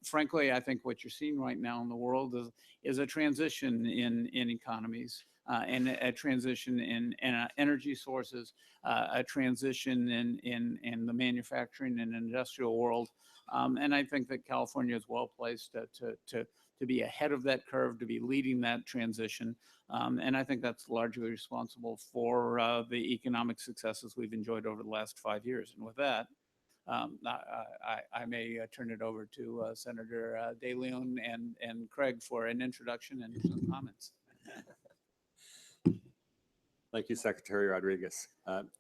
Frankly, I think what you're seeing right now in the world is a transition in economies, and a transition in energy sources, a transition in the manufacturing and industrial world. And I think that California is well placed to be ahead of that curve, to be leading that transition. And I think that's largely responsible for the economic successes we've enjoyed over the last 5 years. And with that, I may turn it over to Senator De Leon and Craig for an introduction and some comments. Thank you, Secretary Rodriguez.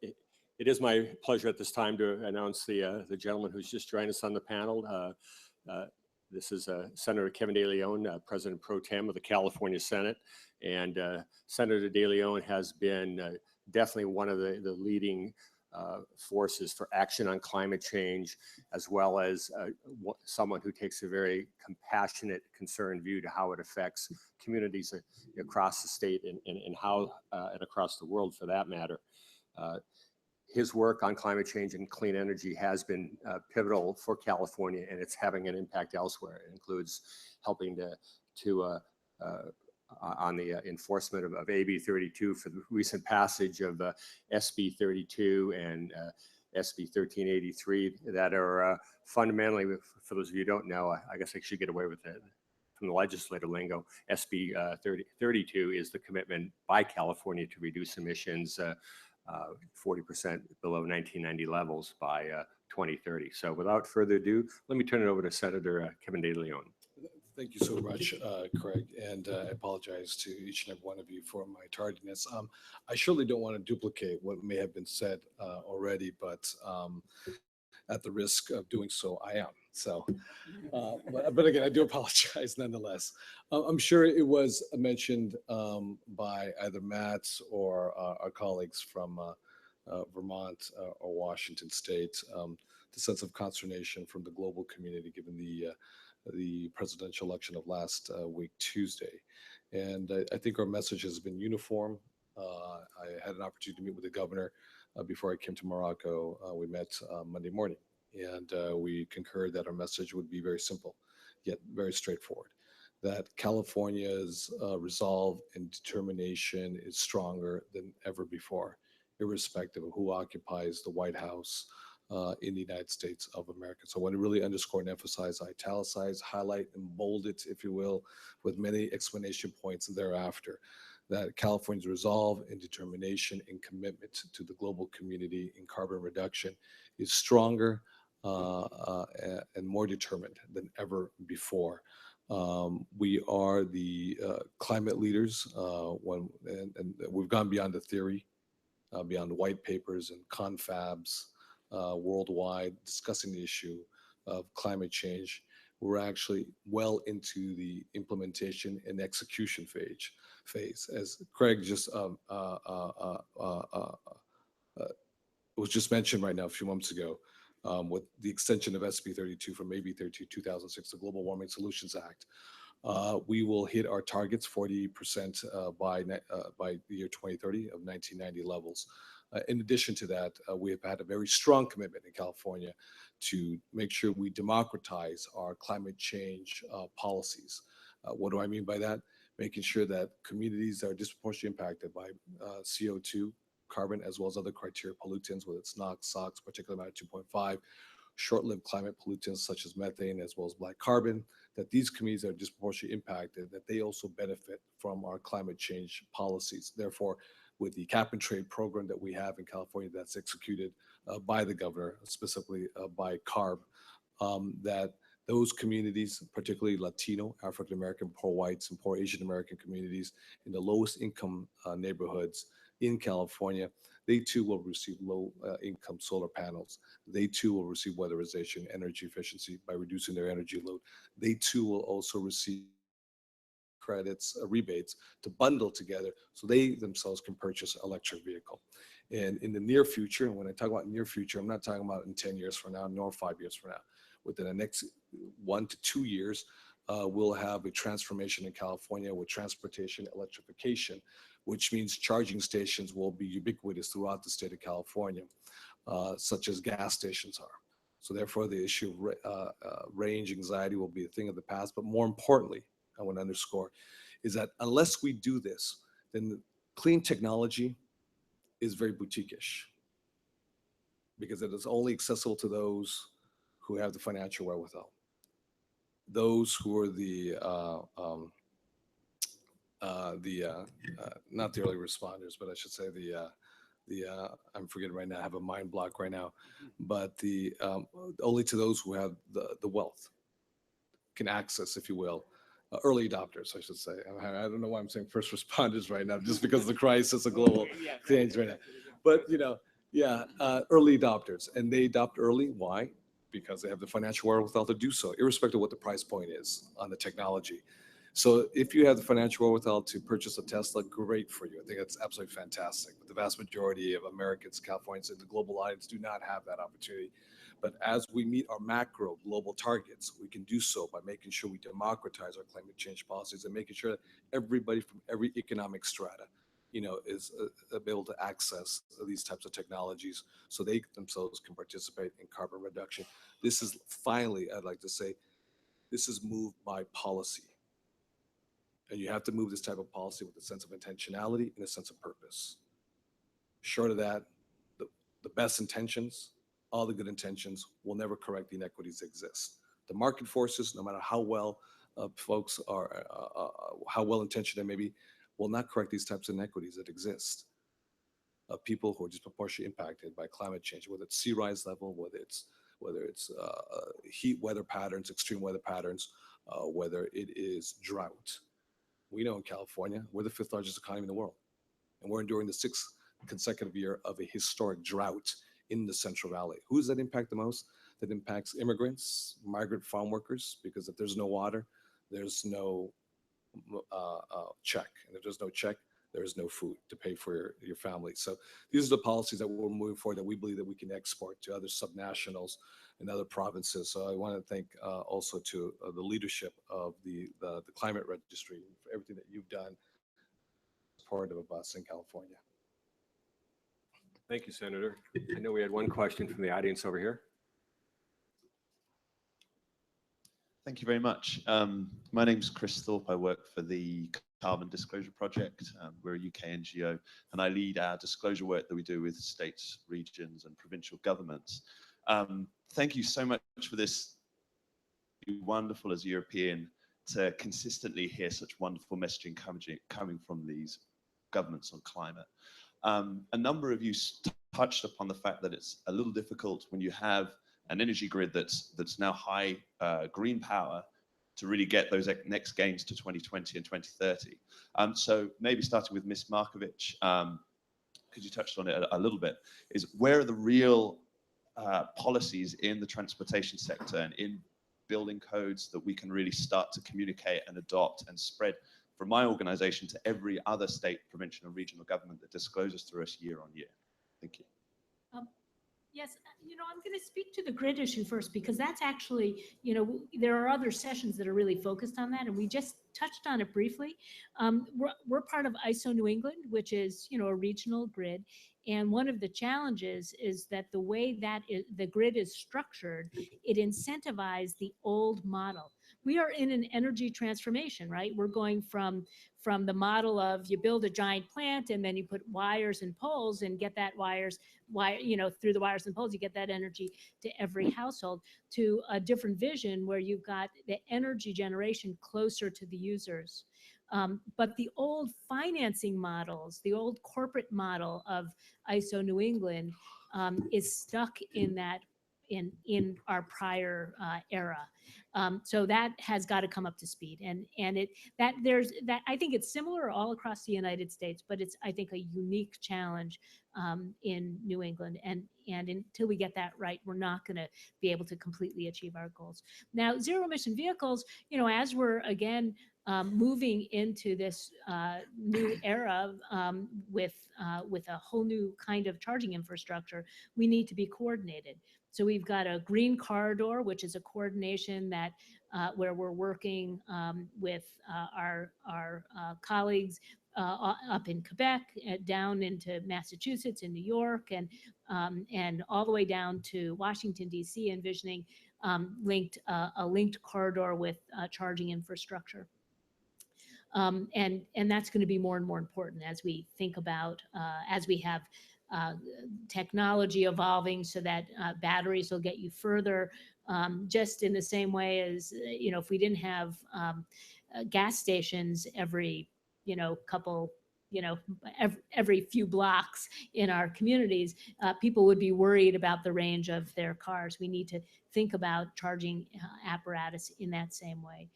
It is my pleasure at this time to announce the gentleman who's just joined us on the panel. This is Senator Kevin De Leon, President Pro Tem of the California Senate. And Senator De Leon has been definitely one of the leading forces for action on climate change, as well as someone who takes a very compassionate, concerned view to how it affects communities across the state and how and across the world, for that matter. His work on climate change and clean energy has been pivotal for California, and it's having an impact elsewhere. It includes helping on the enforcement of AB 32 for the recent passage of SB 32 and SB 1383 that are fundamentally, for those of you who don't know, I guess I should get away with it from the legislative lingo. SB 32 is the commitment by California to reduce emissions 40% below 1990 levels by 2030. So without further ado, let me turn it over to Senator Kevin De Leon. Thank you so much, Craig, and I apologize to each and every one of you for my tardiness. I surely don't want to duplicate what may have been said already, but at the risk of doing so, I am. So, but again, I do apologize nonetheless. I'm sure it was mentioned by either Matt or our colleagues from Vermont or Washington State, the sense of consternation from the global community given the presidential election of last week, Tuesday. And I think our message has been uniform. I had an opportunity to meet with the governor before I came to Morocco. We met Monday morning, and we concurred that our message would be very simple, yet very straightforward. That California's resolve and determination is stronger than ever before, irrespective of who occupies the White House in the United States of America. So I want to really underscore and emphasize, italicize, highlight, and bold it, if you will, with many explanation points thereafter, that California's resolve and determination and commitment to the global community in carbon reduction is stronger and more determined than ever before. We are the climate leaders, and we've gone beyond the theory, beyond the white papers and confabs worldwide discussing the issue of climate change. We're actually well into the implementation and execution phase. As Craig just was just mentioned right now a few months ago, with the extension of SB 32 from AB 32, 2006, the Global Warming Solutions Act. We will hit our targets 40% by the year 2030 of 1990 levels. In addition to that, we have had a very strong commitment in California to make sure we democratize our climate change policies. What do I mean by that? Making sure that communities that are disproportionately impacted by CO2, carbon, as well as other criteria pollutants, whether it's NOx, SOx, particulate matter 2.5, short-lived climate pollutants such as methane, as well as black carbon, that these communities that are disproportionately impacted, that they also benefit from our climate change policies. Therefore, with the cap and trade program that we have in California that's executed by the governor, specifically by CARB, that those communities, particularly Latino, African American, poor whites, and poor Asian American communities in the lowest income neighborhoods in California, they too will receive low income solar panels. They too will receive weatherization, energy efficiency by reducing their energy load. They too will also receive credits, rebates to bundle together so they themselves can purchase an electric vehicle. And in the near future, and when I talk about near future, I'm not talking about in 10 years from now, nor 5 years from now. Within the next 1 to 2 years, we'll have a transformation in California with transportation electrification, which means charging stations will be ubiquitous throughout the state of California, such as gas stations are. So therefore, the issue of range anxiety will be a thing of the past. But more importantly, I want to underscore, is that unless we do this, then clean technology is very boutique-ish, because it is only accessible to those who have the financial wherewithal, those who are not the early responders, but I should say I'm forgetting right now, I have a mind block right now, but only to those who have the wealth can access, if you will, early adopters, I should say. I don't know why I'm saying first responders right now, just because of the crisis of global change right now. But, early adopters, and they adopt early. Why? Because they have the financial wherewithal to do so, irrespective of what the price point is on the technology. So if you have the financial wherewithal to purchase a Tesla, great for you. I think that's absolutely fantastic. But the vast majority of Americans, Californians, and the global audience do not have that opportunity. But as we meet our macro global targets, we can do so by making sure we democratize our climate change policies and making sure that everybody from every economic strata, is able to access these types of technologies so they themselves can participate in carbon reduction. This is finally, I'd like to say, this is moved by policy. And you have to move this type of policy with a sense of intentionality and a sense of purpose. Short of that, the best intentions, all the good intentions will never correct the inequities that exist. The market forces, no matter how well folks are, how well intentioned they may be, will not correct these types of inequities that exist. People who are disproportionately impacted by climate change, whether it's sea rise level, whether it's heat weather patterns, extreme weather patterns, whether it is drought. We know in California, we're the 5th largest economy in the world, and we're enduring the 6th consecutive year of a historic drought in the Central Valley. Who does that impact the most? That impacts immigrants, migrant farm workers, because if there's no water, there's no check. And if there's no check, there is no food to pay for your family. So these are the policies that we're moving forward that we believe that we can export to other subnationals and other provinces. So I want to thank also to the leadership of the Climate Registry for everything that you've done supportive of us in California. Thank you, Senator. I know we had one question from the audience over here. Thank you very much. My name's Chris Thorpe. I work for the Carbon Disclosure Project. We're a UK NGO, and I lead our disclosure work that we do with states, regions, and provincial governments. Thank you so much for this. You're wonderful as a European to consistently hear such wonderful messaging coming from these governments on climate. A number of you touched upon the fact that it's a little difficult when you have an energy grid that's now high green power to really get those next gains to 2020 and 2030. So maybe starting with Ms. Markowitz, because you touched on it a little bit, is where are the real policies in the transportation sector and in building codes that we can really start to communicate and adopt and spread from my organization to every other state, provincial, and regional government that discloses through us year on year? Thank you. Yes, I'm going to speak to the grid issue first, because that's actually, there are other sessions that are really focused on that, and we just touched on it briefly. We're part of ISO New England, which is, a regional grid. And one of the challenges is that the way that the grid is structured, it incentivizes the old model. We are in an energy transformation, right? We're going from the model of you build a giant plant and then you put wires and poles and get that through the wires and poles, you get that energy to every household, to a different vision where you've got the energy generation closer to the users. But the old financing models, the old corporate model of ISO New England is stuck in that in our prior era. So that has got to come up to speed, and I think it's similar all across the United States, but it's, I think, a unique challenge in New England, and until we get that right, we're not going to be able to completely achieve our goals. Now, zero emission vehicles, as we're again moving into this new era with a whole new kind of charging infrastructure, we need to be coordinated. So we've got a green corridor, which is a coordination that where we're working with our colleagues up in Quebec, down into Massachusetts and New York, and all the way down to Washington, D.C., envisioning a linked corridor with charging infrastructure. And that's going to be more and more important as we think about, as we have technology evolving so that batteries will get you further, just in the same way as, if we didn't have gas stations every, couple, every few blocks in our communities, people would be worried about the range of their cars. We need to think about charging apparatus in that same way.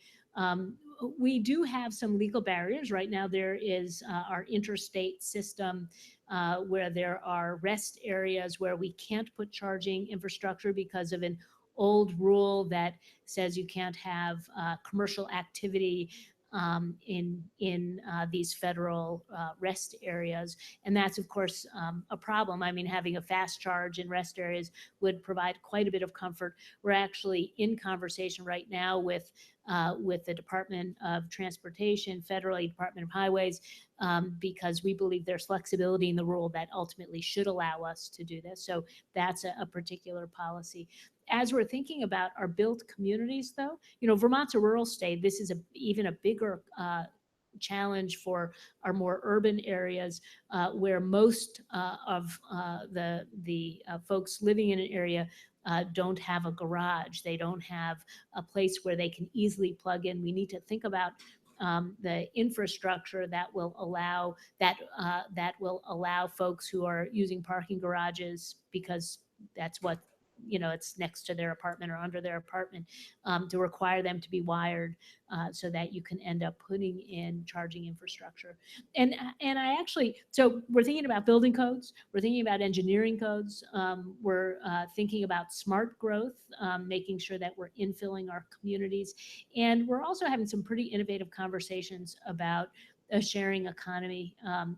We do have some legal barriers. Right now, there is our interstate system where there are rest areas where we can't put charging infrastructure because of an old rule that says you can't have commercial activity in these federal rest areas. And that's, of course, a problem. I mean, having a fast charge in rest areas would provide quite a bit of comfort. We're actually in conversation right now with the Department of Transportation, federally Department of Highways, because we believe there's flexibility in the rule that ultimately should allow us to do this. So that's a particular policy. As we're thinking about our built communities, though, Vermont's a rural state. This is even a bigger challenge for our more urban areas, where most of the folks living in an area don't have a garage. They don't have a place where they can easily plug in. We need to think about the infrastructure that will allow folks who are using parking garages, because that's what it's next to their apartment or under their apartment, to require them to be wired so that you can end up putting in charging infrastructure. And so we're thinking about building codes, we're thinking about engineering codes, we're thinking about smart growth, making sure that we're infilling our communities, and we're also having some pretty innovative conversations about a sharing economy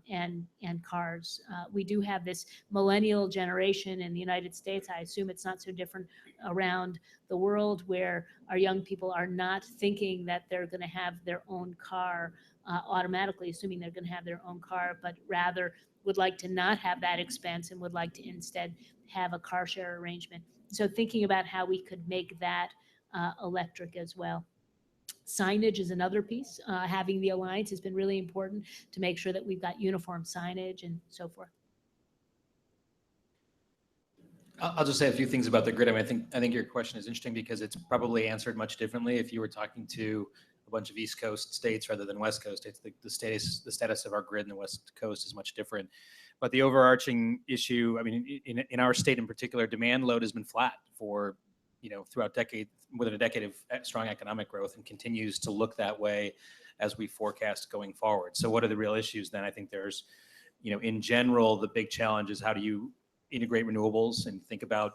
and cars. We do have this millennial generation in the United States. I assume it's not so different around the world, where our young people are not thinking that they're going to have their own car automatically, assuming they're going to have their own car, but rather would like to not have that expense and would like to instead have a car share arrangement. So thinking about how we could make that electric as well. Signage is another piece. Having the alliance has been really important to make sure that we've got uniform signage and so forth. I'll just say a few things about the grid. I mean, I think your question is interesting because it's probably answered much differently if you were talking to a bunch of East Coast states rather than West Coast states. The status of our grid in the West Coast is much different. But the overarching issue, I mean, in our state in particular, demand load has been flat for, throughout more than a decade of strong economic growth, and continues to look that way as we forecast going forward. So what are the real issues then? I think there's, in general, the big challenge is how do you integrate renewables and think about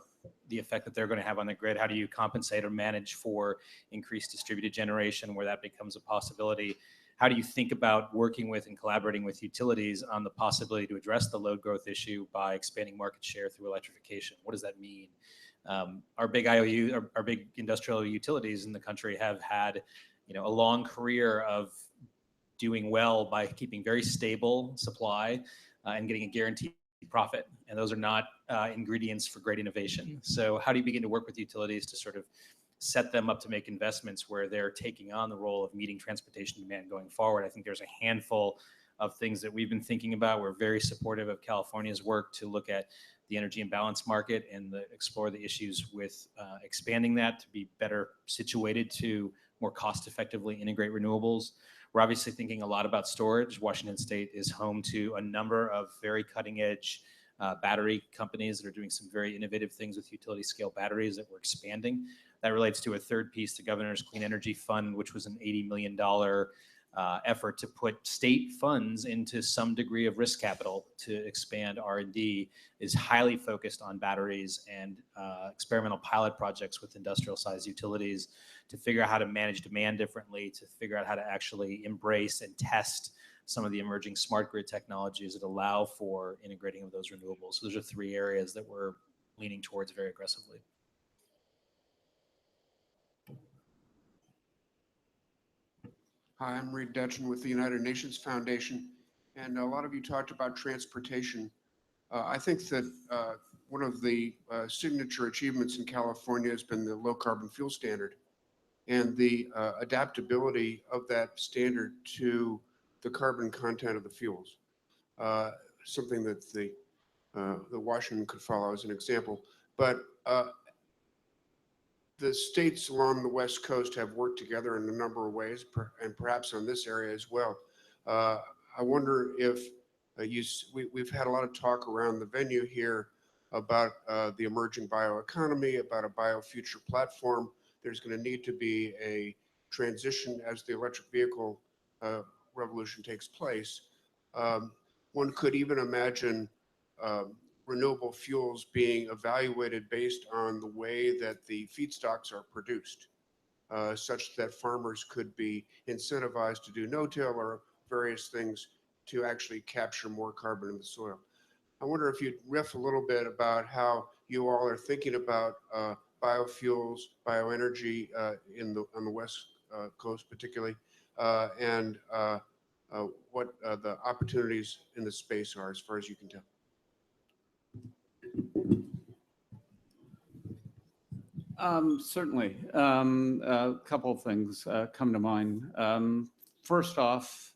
the effect that they're going to have on the grid? How do you compensate or manage for increased distributed generation where that becomes a possibility? How do you think about working with and collaborating with utilities on the possibility to address the load growth issue by expanding market share through electrification? What does that mean? Our big our big industrial utilities in the country have had, a long career of doing well by keeping very stable supply and getting a guaranteed profit. And those are not ingredients for great innovation. So how do you begin to work with utilities to sort of set them up to make investments where they're taking on the role of meeting transportation demand going forward? I think there's a handful of things that we've been thinking about. We're very supportive of California's work to look at the energy imbalance market and explore the issues with expanding that to be better situated to more cost effectively integrate renewables. We're obviously thinking a lot about storage. Washington State is home to a number of very cutting edge battery companies that are doing some very innovative things with utility scale batteries that we're expanding. That relates to a third piece, the Governor's Clean Energy Fund, which was an $80 million effort to put state funds into some degree of risk capital to expand R&D, is highly focused on batteries and experimental pilot projects with industrial sized utilities to figure out how to manage demand differently, to figure out how to actually embrace and test some of the emerging smart grid technologies that allow for integrating of those renewables. So those are three areas that we're leaning towards very aggressively. Hi, I'm Reed Dutchin with the United Nations Foundation, and a lot of you talked about transportation. I think that one of the signature achievements in California has been the low carbon fuel standard and the adaptability of that standard to the carbon content of the fuels. Something that the Washington could follow as an example. But the states along the West Coast have worked together in a number of ways, and perhaps on this area as well. I wonder if we've had a lot of talk around the venue here about the emerging bioeconomy, about a biofuture platform. There's going to need to be a transition as the electric vehicle revolution takes place. One could even imagine renewable fuels being evaluated based on the way that the feedstocks are produced, such that farmers could be incentivized to do no-till or various things to actually capture more carbon in the soil. I wonder if you'd riff a little bit about how you all are thinking about biofuels, bioenergy on the West Coast particularly, and what the opportunities in the space are as far as you can tell. Certainly. A couple of things come to mind. First off,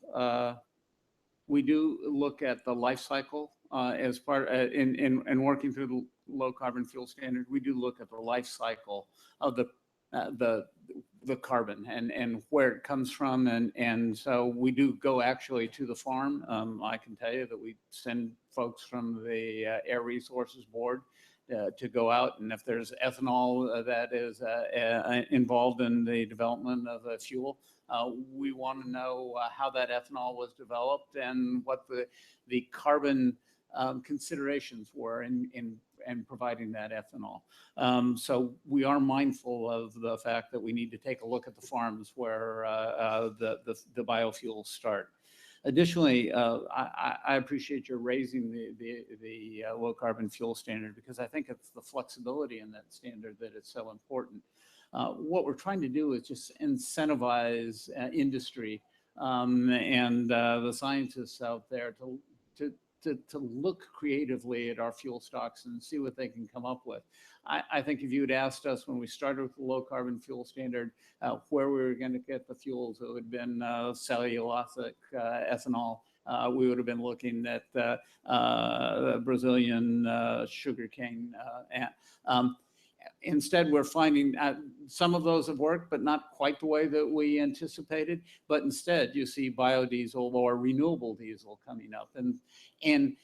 we do look at the life cycle as part in working through the low carbon fuel standard. We do look at the life cycle of the carbon and where it comes from, and so we do go actually to the farm. I can tell you that we send folks from the Air Resources Board to go out, and if there's ethanol that is involved in the development of a fuel, we want to know how that ethanol was developed and what the carbon considerations were in providing that ethanol. So we are mindful of the fact that we need to take a look at the farms where the biofuels start. Additionally, I appreciate your raising the low carbon fuel standard, because I think it's the flexibility in that standard that is so important. What we're trying to do is just incentivize industry and the scientists out there to look creatively at our fuel stocks and see what they can come up with. I think if you had asked us when we started with the low carbon fuel standard where we were going to get the fuels, it would have been cellulosic ethanol. We would have been looking at Brazilian sugarcane. Instead, we're finding some of those have worked, but not quite the way that we anticipated. But instead, you see biodiesel or renewable diesel coming up. And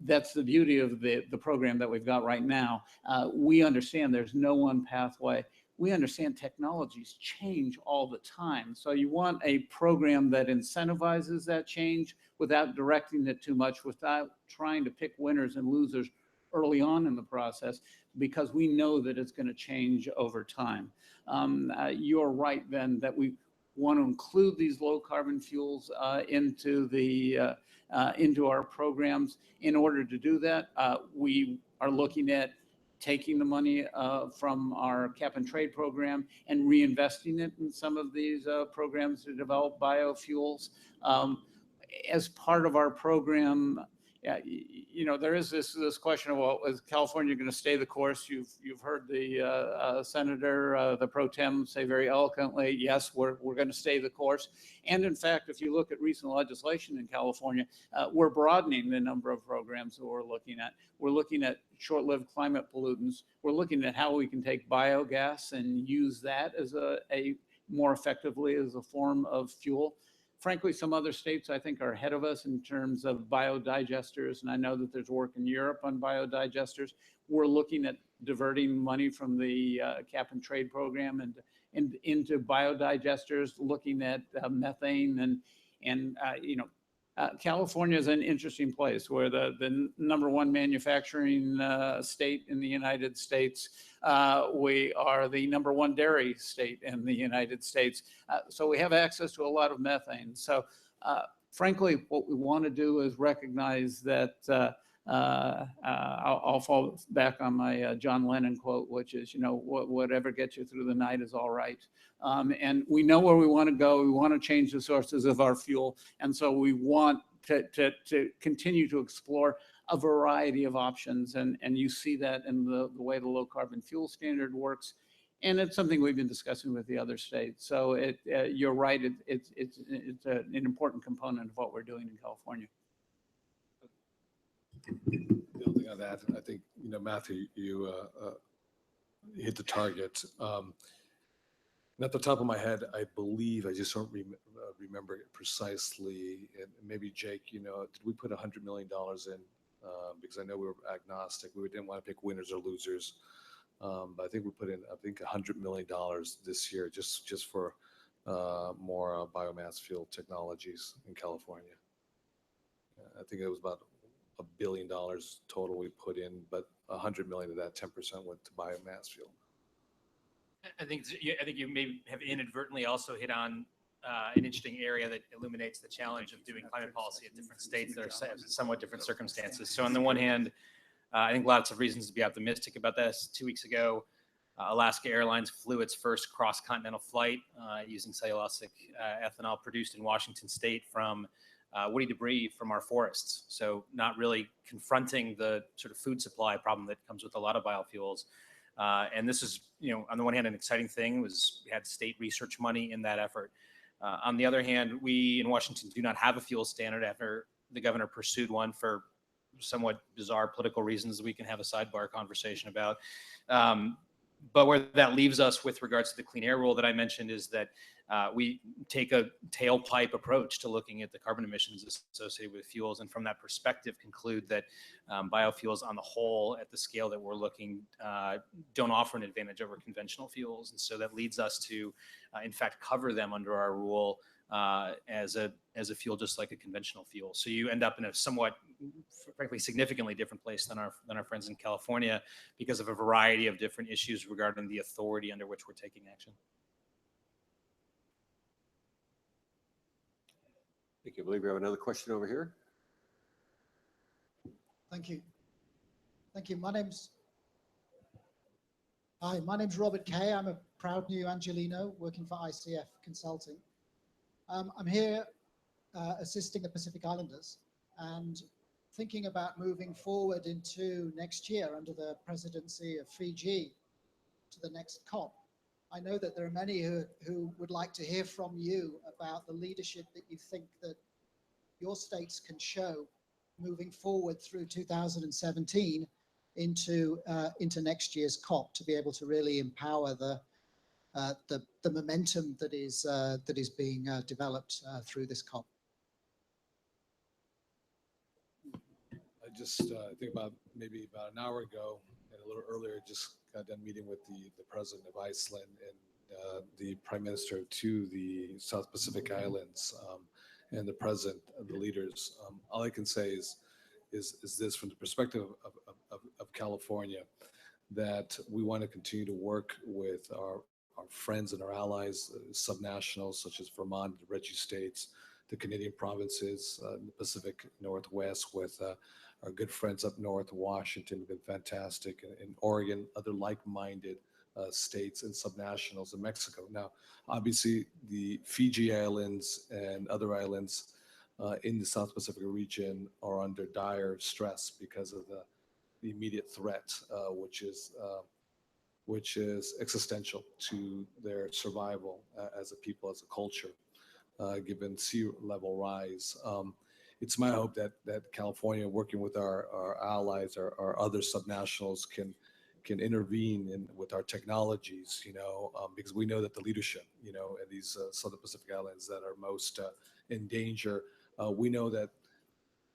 that's the beauty of the program that we've got right now. We understand there's no one pathway. We understand technologies change all the time. So you want a program that incentivizes that change without directing it too much, without trying to pick winners and losers early on in the process, because we know that it's going to change over time. You're right then that we want to include these low carbon fuels into our programs. In order to do that, we are looking at taking the money from our cap and trade program and reinvesting it in some of these programs to develop biofuels. As part of our program, you know, there is this question of, well, is California going to stay the course? You've heard the senator, the pro tem, say very eloquently, yes, we're going to stay the course. And in fact, if you look at recent legislation in California, we're broadening the number of programs that we're looking at. We're looking at short-lived climate pollutants. We're looking at how we can take biogas and use that as a more effectively as a form of fuel. Frankly, some other states, I think, are ahead of us in terms of biodigesters, and I know that there's work in Europe on biodigesters. We're looking at diverting money from the cap and trade program and into biodigesters, looking at methane and you know, California is an interesting place where the #1 manufacturing state in the United States. We are the #1 dairy state in the United States. So we have access to a lot of methane. So frankly, what we want to do is recognize that I'll fall back on my John Lennon quote, which is, you know, whatever gets you through the night is all right. And we know where we want to go. We want to change the sources of our fuel. And so we want to continue to explore a variety of options. And you see that in the way the low carbon fuel standard works. And it's something we've been discussing with the other states. So you're right. It's an important component of what we're doing in California. The only thing on that, I think, you know, Matthew, you hit the target. And at the top of my head, I believe, I just don't remember it precisely. And maybe Jake, you know, did we put $100 million in? Because I know we were agnostic. We didn't want to pick winners or losers. But I think we put in, I think, $100 million this year just for more biomass fuel technologies in California. I think it was about $1 billion total we put in, but 100 million of that, 10% went to biomass fuel. I think you may have inadvertently also hit on an interesting area that illuminates the challenge of doing climate policy at different states that are somewhat different circumstances. So on the one hand, I think lots of reasons to be optimistic about this. 2 weeks ago, Alaska Airlines flew its first cross-continental flight using cellulosic ethanol produced in Washington state from woody debris from our forests. So not really confronting the sort of food supply problem that comes with a lot of biofuels. And this is, you know, on the one hand, an exciting thing was we had state research money in that effort. On the other hand, we in Washington do not have a fuel standard after the governor pursued one for somewhat bizarre political reasons we can have a sidebar conversation about. But where that leaves us with regards to the clean air rule that I mentioned is that we take a tailpipe approach to looking at the carbon emissions associated with fuels, and from that perspective conclude that biofuels on the whole, at the scale that we're looking, don't offer an advantage over conventional fuels. And so that leads us to, in fact, cover them under our rule as a fuel, just like a conventional fuel. So you end up in a somewhat, frankly, significantly different place than our friends in California because of a variety of different issues regarding the authority under which we're taking action. Thank you. I believe we have another question over here. Thank you. Thank you. My name's Robert Kay. I'm a proud new Angelino working for ICF Consulting. I'm here assisting the Pacific Islanders and thinking about moving forward into next year under the presidency of Fiji to the next COP. I know that there are many who would like to hear from you about the leadership that you think that your states can show moving forward through 2017 into next year's COP to be able to really empower the momentum that is being developed through this COP. I just think about maybe about an hour ago and a little earlier, just got done meeting with the president of Iceland and the prime minister to the South Pacific Islands and the president of the leaders. All I can say is this from the perspective of California, that we want to continue to work with our friends and our allies, subnationals such as Vermont, the Registry states, the Canadian provinces, the Pacific Northwest with our good friends up north, Washington have been fantastic, and Oregon, other like-minded states and subnationals in Mexico. Now, obviously, the Fiji Islands and other islands in the South Pacific region are under dire stress because of the immediate threat, which is existential to their survival as a people, as a culture, given sea level rise. It's my hope that California, working with our allies, our other subnationals, can intervene with our technologies, because we know that the leadership, in these Southern Pacific Islands that are most in danger, we know that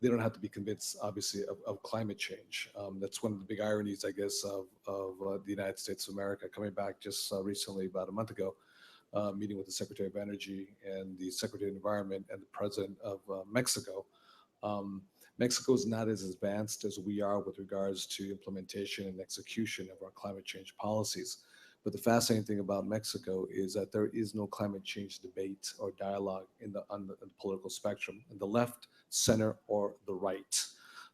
they don't have to be convinced, obviously, of climate change. That's one of the big ironies, I guess, of the United States of America. Coming back just recently, about a month ago, meeting with the Secretary of Energy and the Secretary of Environment and the President of Mexico. Mexico is not as advanced as we are with regards to implementation and execution of our climate change policies. But the fascinating thing about Mexico is that there is no climate change debate or dialogue on the political spectrum, in the left, center, or the right.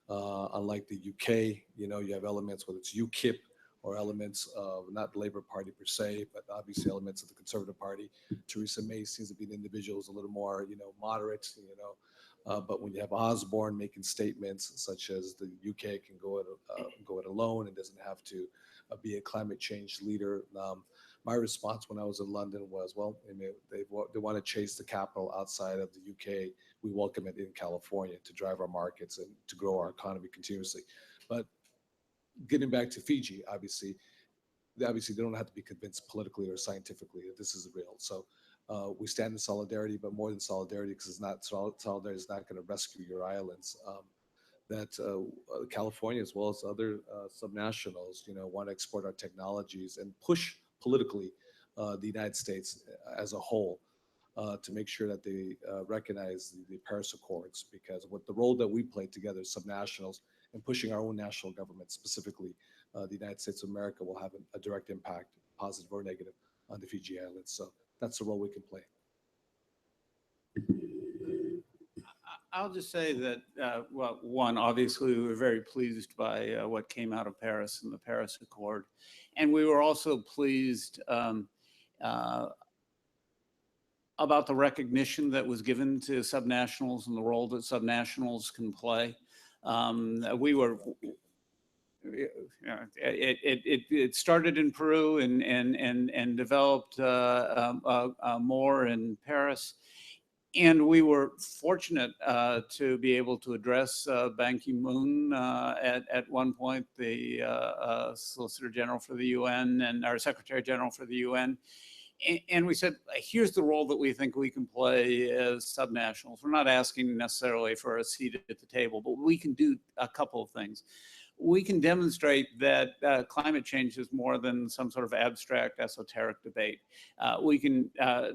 Unlike the UK, you have elements, whether it's UKIP or elements of not the Labour Party per se, but obviously elements of the Conservative Party. Theresa May seems to be an individual who's a little more, moderate, but when you have Osborne making statements such as the UK can go it alone and doesn't have to be a climate change leader, my response when I was in London was, well, they want to chase the capital outside of the UK. We welcome it in California to drive our markets and to grow our economy continuously. But getting back to Fiji, obviously they don't have to be convinced politically or scientifically that this is real. So we stand in solidarity, but more than solidarity, because solidarity is not going to rescue your islands. That California, as well as other subnationals, want to export our technologies and push politically the United States as a whole to make sure that they recognize the Paris Accords, because with the role that we play together, subnationals, and pushing our own national government, specifically the United States of America, will have a direct impact, positive or negative, on the Fiji Islands. So that's the role we can play. I'll just say that, well, one, obviously, we were very pleased by what came out of Paris and the Paris Accord. And we were also pleased about the recognition that was given to subnationals and the role that subnationals can play. It started in Peru and developed more in Paris. And we were fortunate to be able to address Ban Ki-moon at one point, the Solicitor General for the UN and our Secretary General for the UN. And we said, here's the role that we think we can play as subnationals. We're not asking necessarily for a seat at the table, but we can do a couple of things. We can demonstrate that climate change is more than some sort of abstract, esoteric debate. We can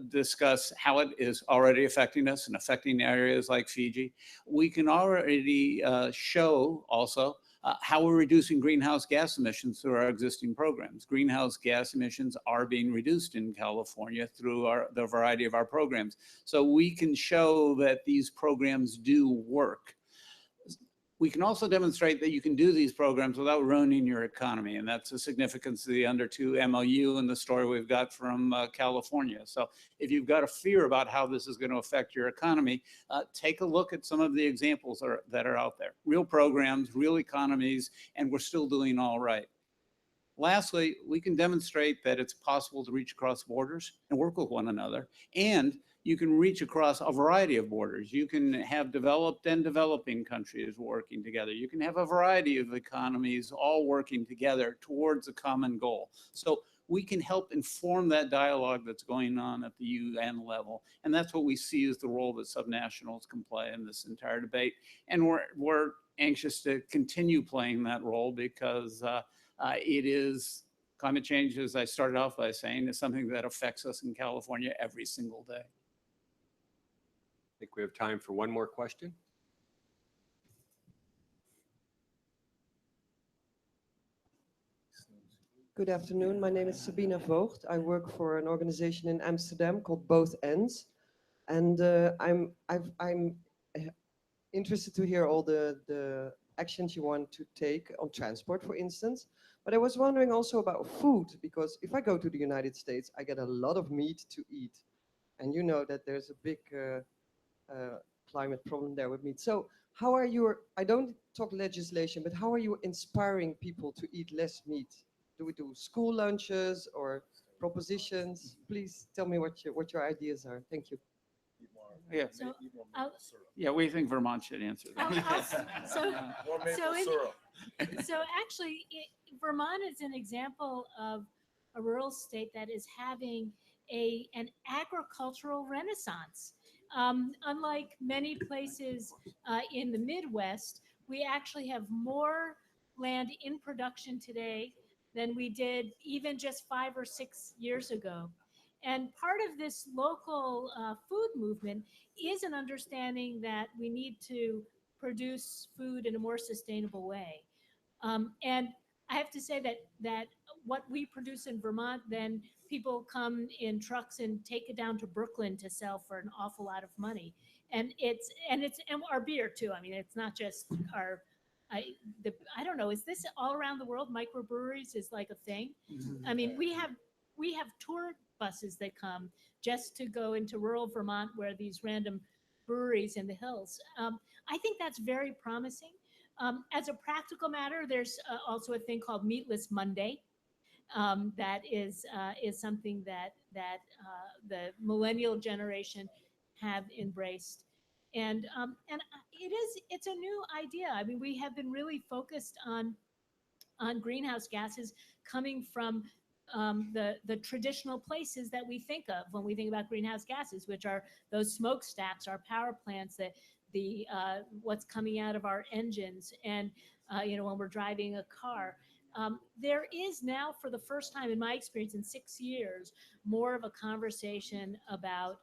discuss how it is already affecting us and affecting areas like Fiji. We can already show also how we're reducing greenhouse gas emissions through our existing programs. Greenhouse gas emissions are being reduced in California through the variety of our programs. So we can show that these programs do work. We can also demonstrate that you can do these programs without ruining your economy, and that's the significance of the Under 2 MOU and the story we've got from California. So if you've got a fear about how this is going to affect your economy, take a look at some of the examples that are out there. Real programs, real economies, and we're still doing all right. Lastly, we can demonstrate that it's possible to reach across borders and work with one another, and you can reach across a variety of borders. You can have developed and developing countries working together. You can have a variety of economies all working together towards a common goal. So we can help inform that dialogue that's going on at the UN level. And that's what we see as the role that subnationals can play in this entire debate. And we're anxious to continue playing that role because it is climate change, as I started off by saying, is something that affects us in California every single day. I think we have time for one more question. Good afternoon. My name is Sabina Voogd. I work for an organization in Amsterdam called Both Ends. And I'm interested to hear all the actions you want to take on transport, for instance. But I was wondering also about food, because if I go to the United States, I get a lot of meat to eat. And you know that there's a big climate problem there with meat. So how are you, I don't talk legislation, but how are you inspiring people to eat less meat? Do we do school lunches or propositions? Please tell me what your ideas are. Thank you. Yeah. Yeah, we think Vermont should answer that. So actually, Vermont is an example of a rural state that is having an agricultural renaissance. Unlike many places in the Midwest, we actually have more land in production today than we did even just 5 or 6 years ago. And part of this local food movement is an understanding that we need to produce food in a more sustainable way. And I have to say that what we produce in Vermont, then people come in trucks and take it down to Brooklyn to sell for an awful lot of money. And it's our beer too. I mean, it's not just our, I don't know, is this all around the world? Microbreweries is like a thing. I mean, we have tour buses that come just to go into rural Vermont where these random breweries in the hills. I think that's very promising. As a practical matter, there's also a thing called Meatless Monday. That is something that the millennial generation have embraced, and it's a new idea. I mean, we have been really focused on greenhouse gases coming from the traditional places that we think of when we think about greenhouse gases, which are those smokestacks, our power plants, that what's coming out of our engines, and when we're driving a car. There is now, for the first time in my experience in 6 years, more of a conversation about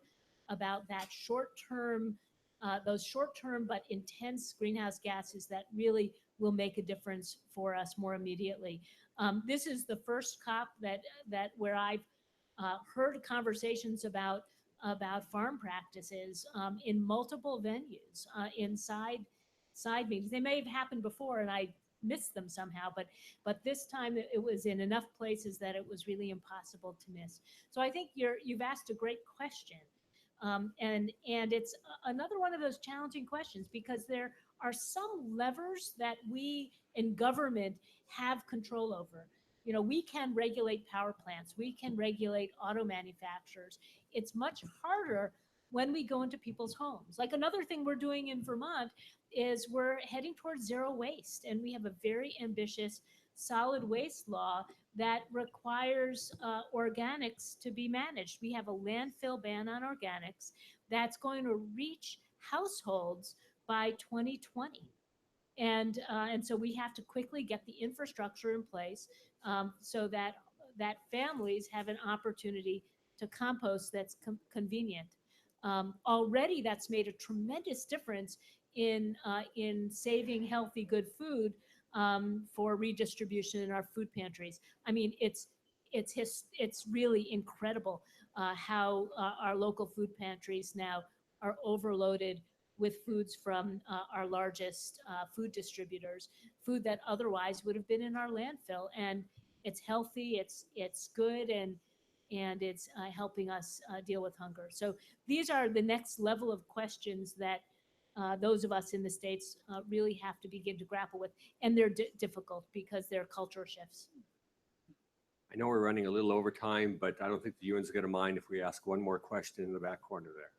that short-term, those short-term but intense greenhouse gases that really will make a difference for us more immediately. This is the first COP where I've heard conversations about farm practices in multiple venues, inside meetings. They may have happened before and I missed them somehow, but this time it was in enough places that it was really impossible to miss. So I think you've asked a great question, and it's another one of those challenging questions, because there are some levers that we in government have control over. We can regulate power plants, we can regulate auto manufacturers. It's much harder when we go into people's homes. Like, another thing we're doing in Vermont is we're heading towards zero waste, and we have a very ambitious solid waste law that requires organics to be managed. We have a landfill ban on organics that's going to reach households by 2020. And so we have to quickly get the infrastructure in place so that families have an opportunity to compost that's convenient. Already, that's made a tremendous difference in saving healthy, good food for redistribution in our food pantries. I mean, it's really incredible how our local food pantries now are overloaded with foods from our largest food distributors, food that otherwise would have been in our landfill. And it's healthy, it's good, and it's helping us deal with hunger. So these are the next level of questions that those of us in the States really have to begin to grapple with. And they're difficult because they're culture shifts. I know we're running a little over time, but I don't think the UN's going to mind if we ask one more question in the back corner there.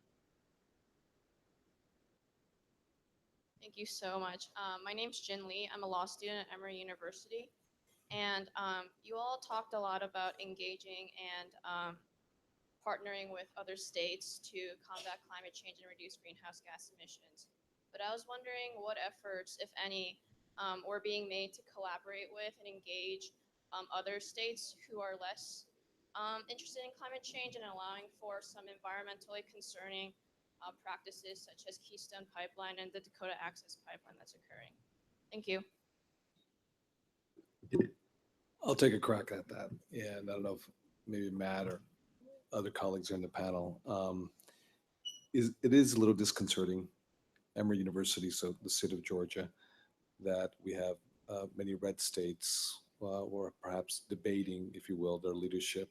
Thank you so much. My name's Jin Lee. I'm a law student at Emory University. And you all talked a lot about engaging and partnering with other states to combat climate change and reduce greenhouse gas emissions. But I was wondering what efforts, if any, were being made to collaborate with and engage other states who are less interested in climate change and allowing for some environmentally concerning practices such as Keystone Pipeline and the Dakota Access Pipeline that's occurring. Thank you. I'll take a crack at that. And I don't know if maybe Matt or other colleagues are in the panel. It is a little disconcerting, Emory University, so the state of Georgia, that we have many red states or perhaps debating, if you will, their leadership,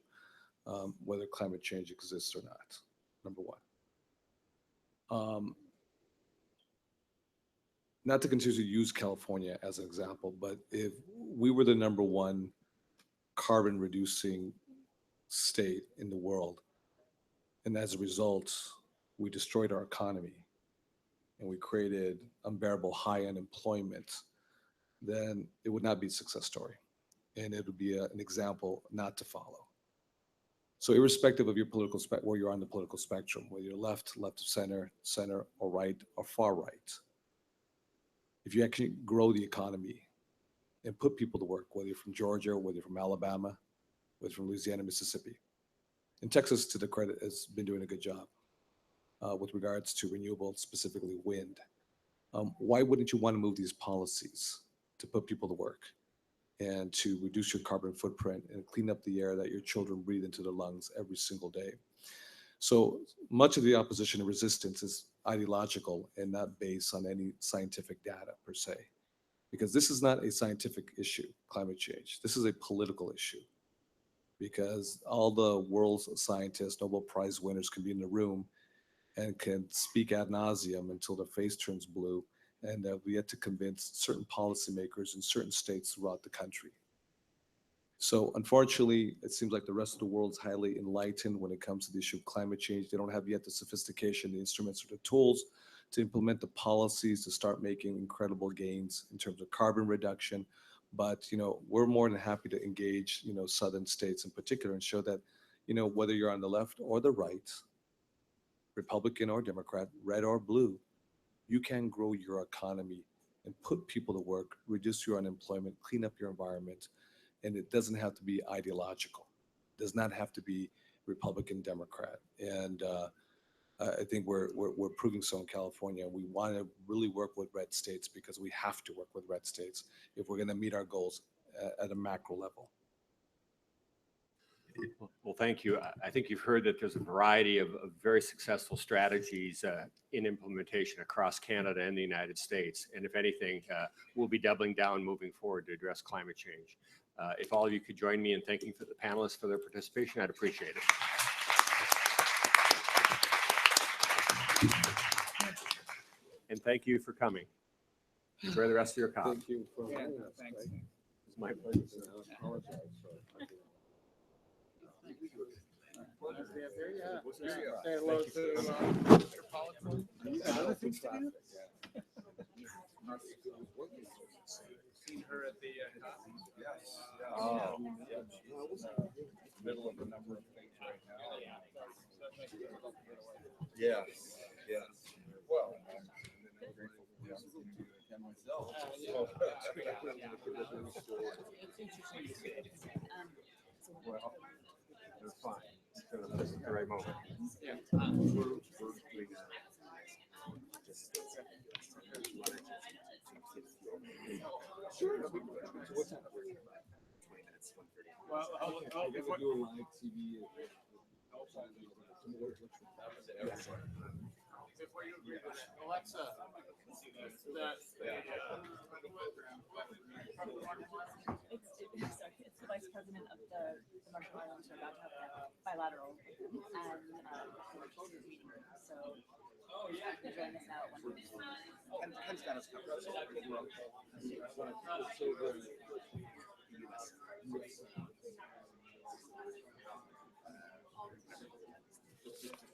whether climate change exists or not, number one. Not to continue to use California as an example, but if we were the number one carbon reducing state in the world, and as a result, we destroyed our economy and we created unbearable high unemployment, then it would not be a success story. And it would be an example not to follow. So irrespective of your political where you're on the political spectrum, whether you're left of center, or right, or far right, if you actually grow the economy and put people to work, whether you're from Georgia, whether you're from Alabama, whether you're from Louisiana, Mississippi, and Texas, to the credit, has been doing a good job with regards to renewable, specifically wind. Why wouldn't you want to move these policies to put people to work and to reduce your carbon footprint and clean up the air that your children breathe into their lungs every single day? So much of the opposition and resistance is ideological and not based on any scientific data per se, because this is not a scientific issue, climate change. This is a political issue, because all the world's scientists, Nobel Prize winners can be in the room and can speak ad nauseum until their face turns blue, and we have to convince certain policymakers in certain states throughout the country. So unfortunately, it seems like the rest of the world's highly enlightened when it comes to the issue of climate change. They don't have yet the sophistication, the instruments, or the tools to implement the policies to start making incredible gains in terms of carbon reduction. But we're more than happy to engage southern states in particular and show that whether you're on the left or the right, Republican or Democrat, red or blue, you can grow your economy and put people to work, reduce your unemployment, clean up your environment. And it doesn't have to be ideological. It does not have to be Republican, Democrat. And I think we're proving so in California. We want to really work with red states because we have to work with red states if we're going to meet our goals at a macro level. Well, thank you. I think you've heard that there's a variety of very successful strategies in implementation across Canada and the United States. And if anything, we'll be doubling down moving forward to address climate change. If all of you could join me in thanking the panelists for their participation, I'd appreciate it. And thank you for coming. Enjoy the rest of your coffee. Thank you for Thanks. It's my pleasure. Say hello to Mr. Polak. seen her at the. Yes. Oh. Middle of a number of things right now. Yes. Yes. Well, I'm grateful for the opportunity to attend myself. It's interesting to see. Well, they're fine. This is the right moment. Yeah. Well, before do a live TV. Before you agree with that, Alexa, It's the vice president of the Marshall Islands are about to have a bilateral and meeting. So join us now at 1:00. Ken's got us covered.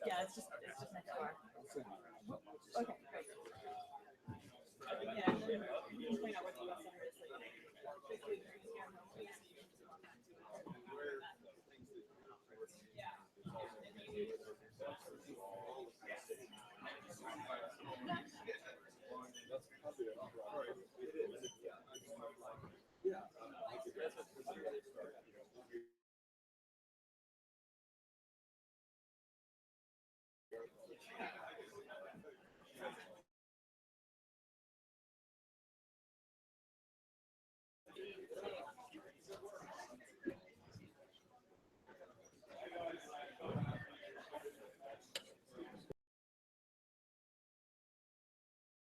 Yeah, it's just next door. Okay.